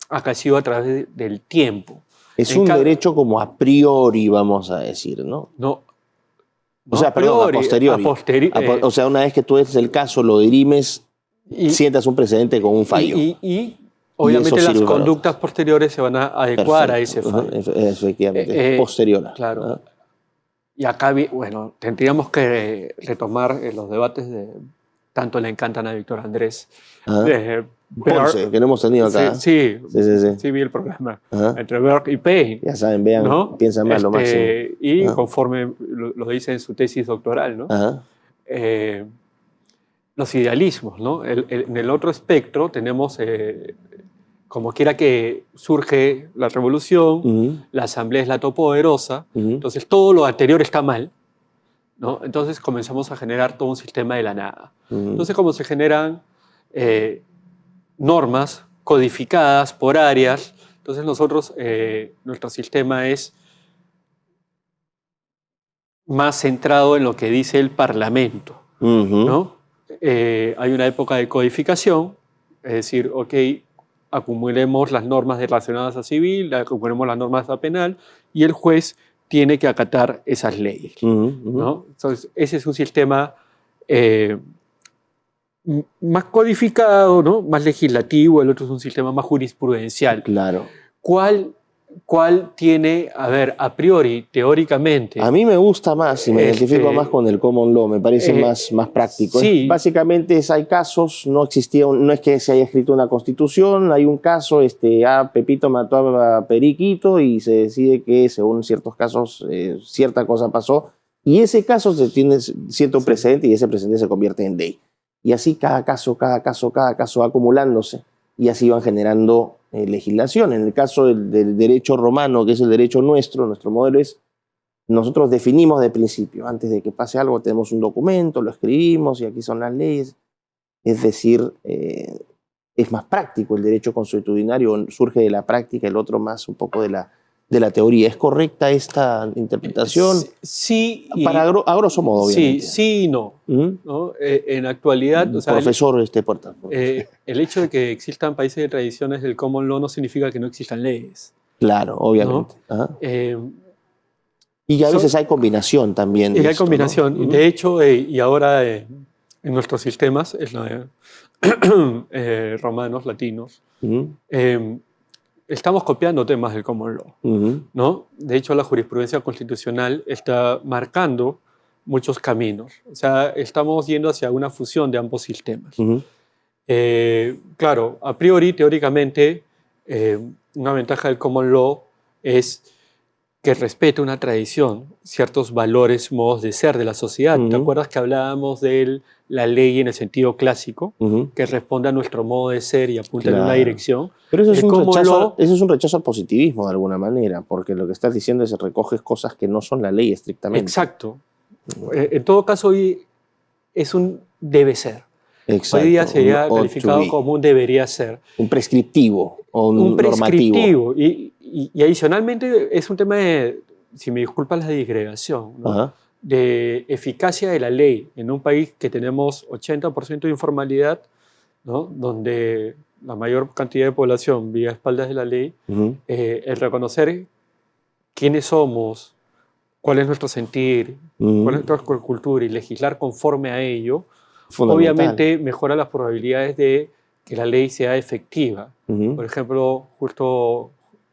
acaecido a través del tiempo. Es un derecho como a priori, vamos a decir, ¿no? No. O sea, perdón, a posteriori. O sea, una vez que tú haces el caso, lo dirimes, sientas un precedente con un fallo. Y obviamente las conductas posteriores se van a adecuar a ese fallo. Efectivamente, posterior. Claro. Y acá, bueno, tendríamos que retomar los debates de tanto le encantan a Víctor Andrés. Ponce, que no hemos tenido acá. Sí, vi el programa. Entre Berg y Payne. Ya saben, vean, ¿no? Piensan más lo máximo. Y conforme lo dice en su tesis doctoral, ¿no? Los idealismos, ¿no? En el otro espectro tenemos, como quiera que surge la revolución, la asamblea es la todopoderosa, entonces todo lo anterior está mal, ¿no? Entonces comenzamos a generar todo un sistema de la nada. Entonces, como se generan normas codificadas por áreas, entonces nosotros, nuestro sistema es más centrado en lo que dice el Parlamento, ¿no? Hay una época de codificación, es decir, ok, acumulemos las normas relacionadas a civil, acumulemos las normas a penal, y el juez tiene que acatar esas leyes, ¿no? Entonces, ese es un sistema más codificado, ¿no? Más legislativo, el otro es un sistema más jurisprudencial. Claro. ¿Cuál tiene, a ver, a priori, teóricamente? A mí me gusta más y me identifico más con el common law, me parece más práctico. Sí. Básicamente hay casos, no es que se haya escrito una constitución, hay un caso, Pepito mató a Periquito y se decide que según ciertos casos cierta cosa pasó y ese caso se tiene cierto precedente y ese precedente se convierte en ley. Y así cada caso va acumulándose y así van generando legislación. En el caso del derecho romano, que es el derecho nuestro modelo es, nosotros definimos de principio, antes de que pase algo tenemos un documento, lo escribimos y aquí son las leyes. Es decir, es más práctico el derecho consuetudinario, surge de la práctica, el otro más un poco de la teoría. ¿Es correcta esta interpretación? Sí. A grosso modo, obviamente. Sí y no. ¿No? En la actualidad... O sea, profesor Porta. El hecho de que existan países de tradiciones del common law no significa que no existan leyes. Claro, obviamente. ¿No? Y a veces hay combinación también. Hay combinación. ¿No? De hecho, y ahora en nuestros sistemas, romanos, latinos, estamos copiando temas del common law, ¿no? De hecho, la jurisprudencia constitucional está marcando muchos caminos. O sea, estamos yendo hacia una fusión de ambos sistemas. Claro, a priori, teóricamente, una ventaja del common law es que respete una tradición, ciertos valores, modos de ser de la sociedad. ¿Te acuerdas que hablábamos de la ley en el sentido clásico, que responde a nuestro modo de ser y apunta en una dirección? Pero eso es, eso es un rechazo al positivismo de alguna manera, porque lo que estás diciendo es que recoges cosas que no son la ley estrictamente. Exacto. En todo caso, hoy es un debe ser. Exacto. Hoy día sería calificado como un debería ser. Un prescriptivo o un prescriptivo. Y adicionalmente es un tema de, si me disculpas la disgregación, ¿no? De eficacia de la ley en un país que tenemos 80% de informalidad, ¿no? Donde la mayor cantidad de población vive a espaldas de la ley, el reconocer quiénes somos, cuál es nuestro sentir, cuál es nuestra cultura y legislar conforme a ello, obviamente mejora las probabilidades de que la ley sea efectiva. Por ejemplo, justo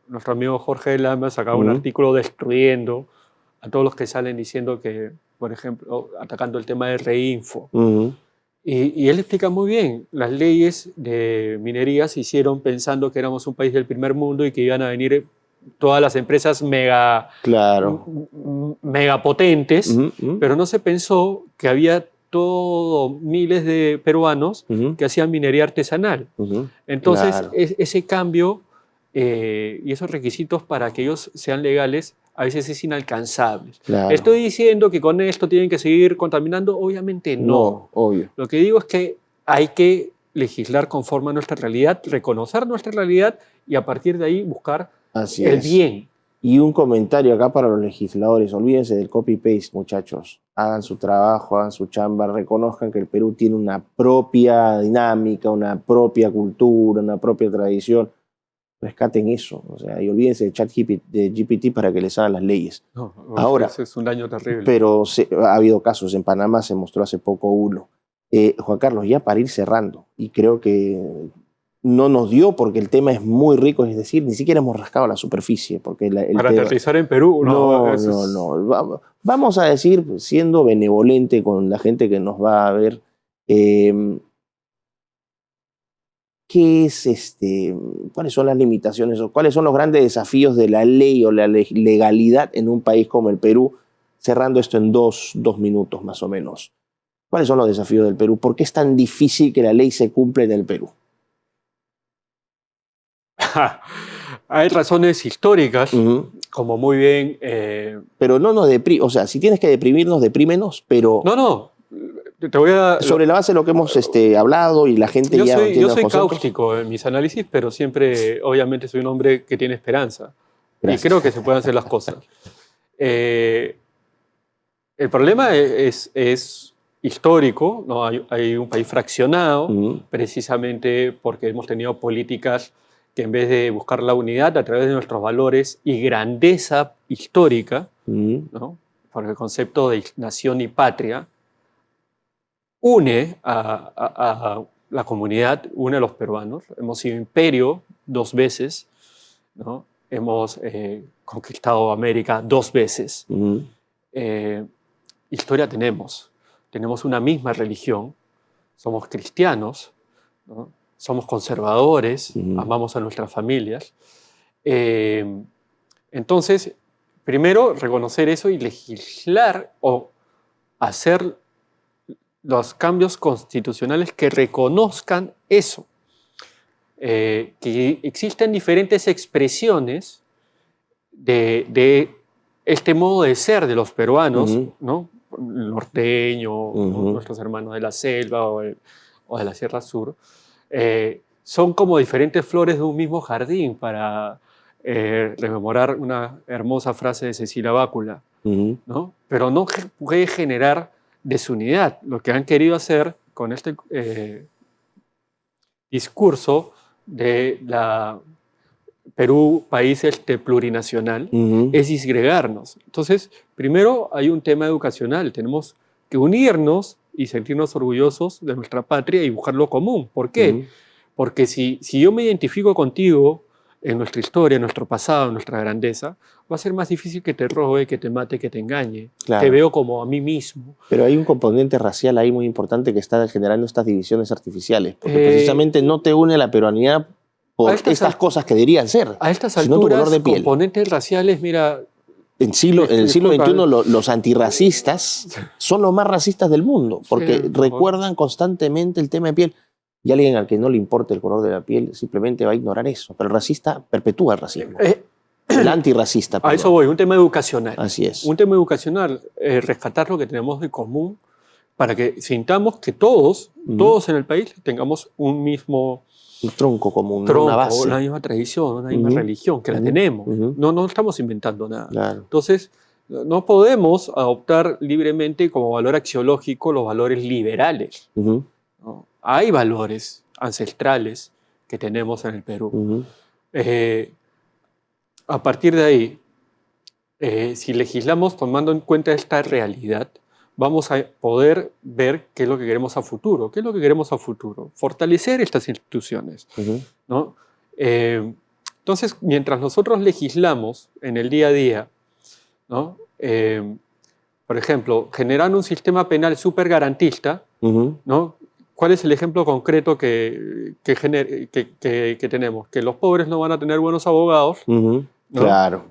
nuestro amigo Jorge Lama sacaba un artículo destruyendo a todos los que salen diciendo que, por ejemplo, atacando el tema de Reinfo. Y él explica muy bien, las leyes de minería se hicieron pensando que éramos un país del primer mundo y que iban a venir todas las empresas megapotentes, pero no se pensó que había miles de peruanos que hacían minería artesanal. Entonces, ese cambio y esos requisitos para que ellos sean legales a veces es inalcanzable. ¿Estoy diciendo que con esto tienen que seguir contaminando? Obviamente no. No, obvio. Lo que digo es que hay que legislar conforme a nuestra realidad, reconocer nuestra realidad y a partir de ahí buscar el bien. Y un comentario acá para los legisladores, olvídense del copy-paste, muchachos. Hagan su trabajo, hagan su chamba, reconozcan que el Perú tiene una propia dinámica, una propia cultura, una propia tradición. Rescaten eso, o sea, y olvídense de ChatGPT para que les hagan las leyes. Ahora, eso es un daño terrible. Pero ha habido casos, en Panamá se mostró hace poco uno. Juan Carlos, ya para ir cerrando, y creo que no nos dio porque el tema es muy rico, es decir, ni siquiera hemos rascado la superficie. Porque para aterrizar en Perú, no. Vamos a decir, siendo benevolente con la gente que nos va a ver, ¿qué es cuáles son las limitaciones o cuáles son los grandes desafíos de la ley o la legalidad en un país como el Perú? Cerrando esto en dos minutos más o menos. ¿Cuáles son los desafíos del Perú? ¿Por qué es tan difícil que la ley se cumpla en el Perú? Hay razones históricas, como muy bien... Pero no nos deprime, o sea, si tienes que deprimirnos, deprímenos, pero... No. Te voy a... Sobre la base de lo que hemos hablado y la gente ya entiende Yo soy cáustico en mis análisis, pero siempre, obviamente, soy un hombre que tiene esperanza. Gracias. Y creo que se pueden hacer las cosas. El problema es histórico, ¿no? Hay un país fraccionado, precisamente porque hemos tenido políticas que en vez de buscar la unidad a través de nuestros valores y grandeza histórica, ¿no? Porque el concepto de nación y patria une a la comunidad, une a los peruanos. Hemos sido imperio 2 veces, ¿no? Hemos conquistado América 2 veces. Historia tenemos una misma religión, somos cristianos, ¿no? Somos conservadores, amamos a nuestras familias. Entonces, primero reconocer eso y legislar o hacer los cambios constitucionales que reconozcan eso. Que existen diferentes expresiones de este modo de ser de los peruanos, ¿no? El norteño, ¿no? Nuestros hermanos de la selva o de la Sierra Sur, son como diferentes flores de un mismo jardín, para rememorar una hermosa frase de Cecilia Bácula, ¿no? Pero no puede generar desunidad. Lo que han querido hacer con este discurso de la Perú, país plurinacional, es disgregarnos. Entonces, primero hay un tema educacional. Tenemos que unirnos y sentirnos orgullosos de nuestra patria y buscar lo común. ¿Por qué? Porque si yo me identifico contigo en nuestra historia, en nuestro pasado, en nuestra grandeza, va a ser más difícil que te robe, que te mate, que te engañe. Claro. Te veo como a mí mismo. Pero hay un componente racial ahí muy importante que está generando estas divisiones artificiales, porque precisamente no te une la peruanidad por estas cosas que deberían ser, a estas alturas, componentes raciales, mira, en el siglo Disculpa. XXI los antirracistas son los más racistas del mundo, porque Sí, recuerdan constantemente el tema de piel. Y alguien al que no le importe el color de la piel simplemente va a ignorar eso. Pero el racista perpetúa el racismo. El antirracista. A perdón. eso voy, un tema educacional. Así es. Un tema educacional, rescatar lo que tenemos de común para que sintamos que todos en el país tengamos un mismo Un tronco común, tronco, una base. una misma tradición, una misma religión, que la tenemos. No estamos inventando nada. Claro. Entonces, no podemos adoptar libremente como valor axiológico los valores liberales. ¿No? Hay valores ancestrales que tenemos en el Perú. A partir de ahí, si legislamos tomando en cuenta esta realidad, vamos a poder ver qué es lo que queremos a futuro. ¿Qué es lo que queremos a futuro? Fortalecer estas instituciones, ¿no? Entonces, mientras nosotros legislamos en el día a día, ¿no? Por ejemplo, generando un sistema penal súper garantista, ¿no? ¿Cuál es el ejemplo concreto que tenemos? Que los pobres no van a tener buenos abogados. ¿No?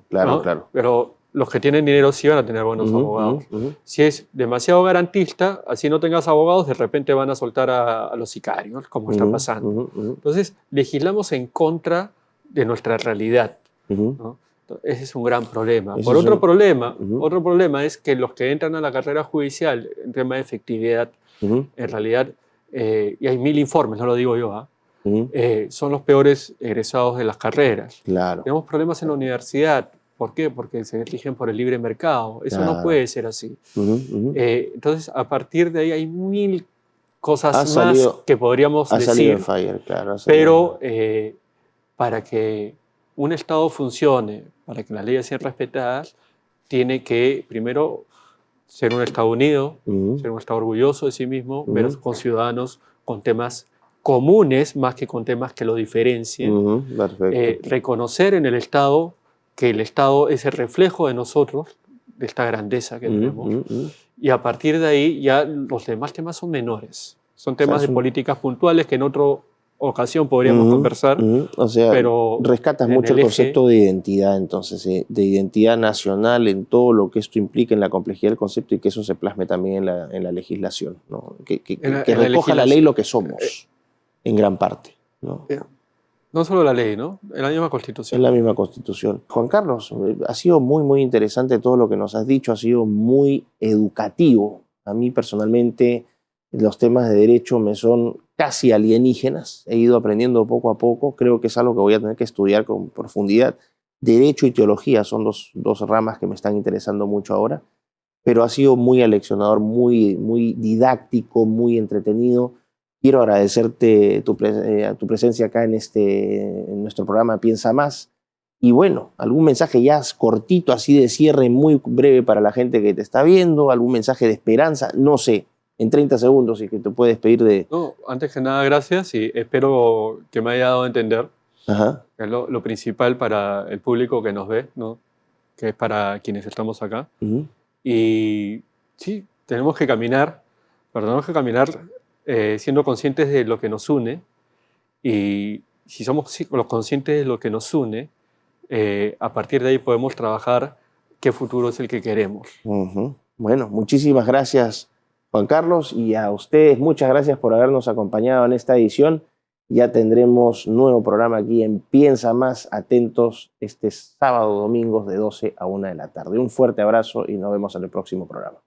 Claro. Pero los que tienen dinero sí van a tener buenos abogados. Si es demasiado garantista, así no tengas abogados, de repente van a soltar a los sicarios, como está pasando. Entonces, legislamos en contra de nuestra realidad. ¿No? Ese es un gran problema. Otro problema es que los que entran a la carrera judicial en tema de efectividad, en realidad, y hay 1000 informes, no lo digo yo, son los peores egresados de las carreras. Claro. Tenemos problemas en la universidad. ¿Por qué? Porque se rigen por el libre mercado. Eso no puede ser así. Entonces, a partir de ahí hay 1000 cosas más que podríamos decir. Salido en Fire, claro. Pero para que un Estado funcione, para que las leyes sean respetadas, tiene que, primero, ser un Estado unido, ser un Estado orgulloso de sí mismo, ver a sus conciudadanos con temas comunes más que con temas que lo diferencien. Reconocer en el Estado que el Estado es el reflejo de nosotros, de esta grandeza que tenemos, y a partir de ahí ya los demás temas son menores. Son temas de políticas puntuales que en otra ocasión podríamos conversar. O sea, pero rescatas mucho el concepto de identidad, entonces, de identidad nacional en todo lo que esto implica en la complejidad del concepto y que eso se plasme también en la legislación, ¿no? Que recoja la ley lo que somos, en gran parte, ¿no? No solo la ley, ¿no? En la misma Constitución. En la misma Constitución. Juan Carlos, ha sido muy, muy interesante todo lo que nos has dicho, ha sido muy educativo. A mí personalmente los temas de derecho me son casi alienígenas. He ido aprendiendo poco a poco. Creo que es algo que voy a tener que estudiar con profundidad. Derecho y teología son dos ramas que me están interesando mucho ahora. Pero ha sido muy aleccionador, muy, muy didáctico, muy entretenido. Quiero agradecerte tu presencia acá en nuestro programa Piensa Más. Y bueno, algún mensaje ya cortito, así de cierre, muy breve para la gente que te está viendo, algún mensaje de esperanza, no sé, en 30 segundos y que te puedes pedir de... No, antes que nada, gracias y espero que me haya dado a entender que es lo principal para el público que nos ve, ¿no? Que es para quienes estamos acá. Y sí, tenemos que caminar siendo conscientes de lo que nos une, y si somos los conscientes de lo que nos une, a partir de ahí podemos trabajar qué futuro es el que queremos. Bueno, muchísimas gracias, Juan Carlos, y a ustedes muchas gracias por habernos acompañado en esta edición. Ya tendremos nuevo programa aquí en Piensa Más. Atentos este sábado, domingos de 12 a 1 de la tarde. Un fuerte abrazo y nos vemos en el próximo programa.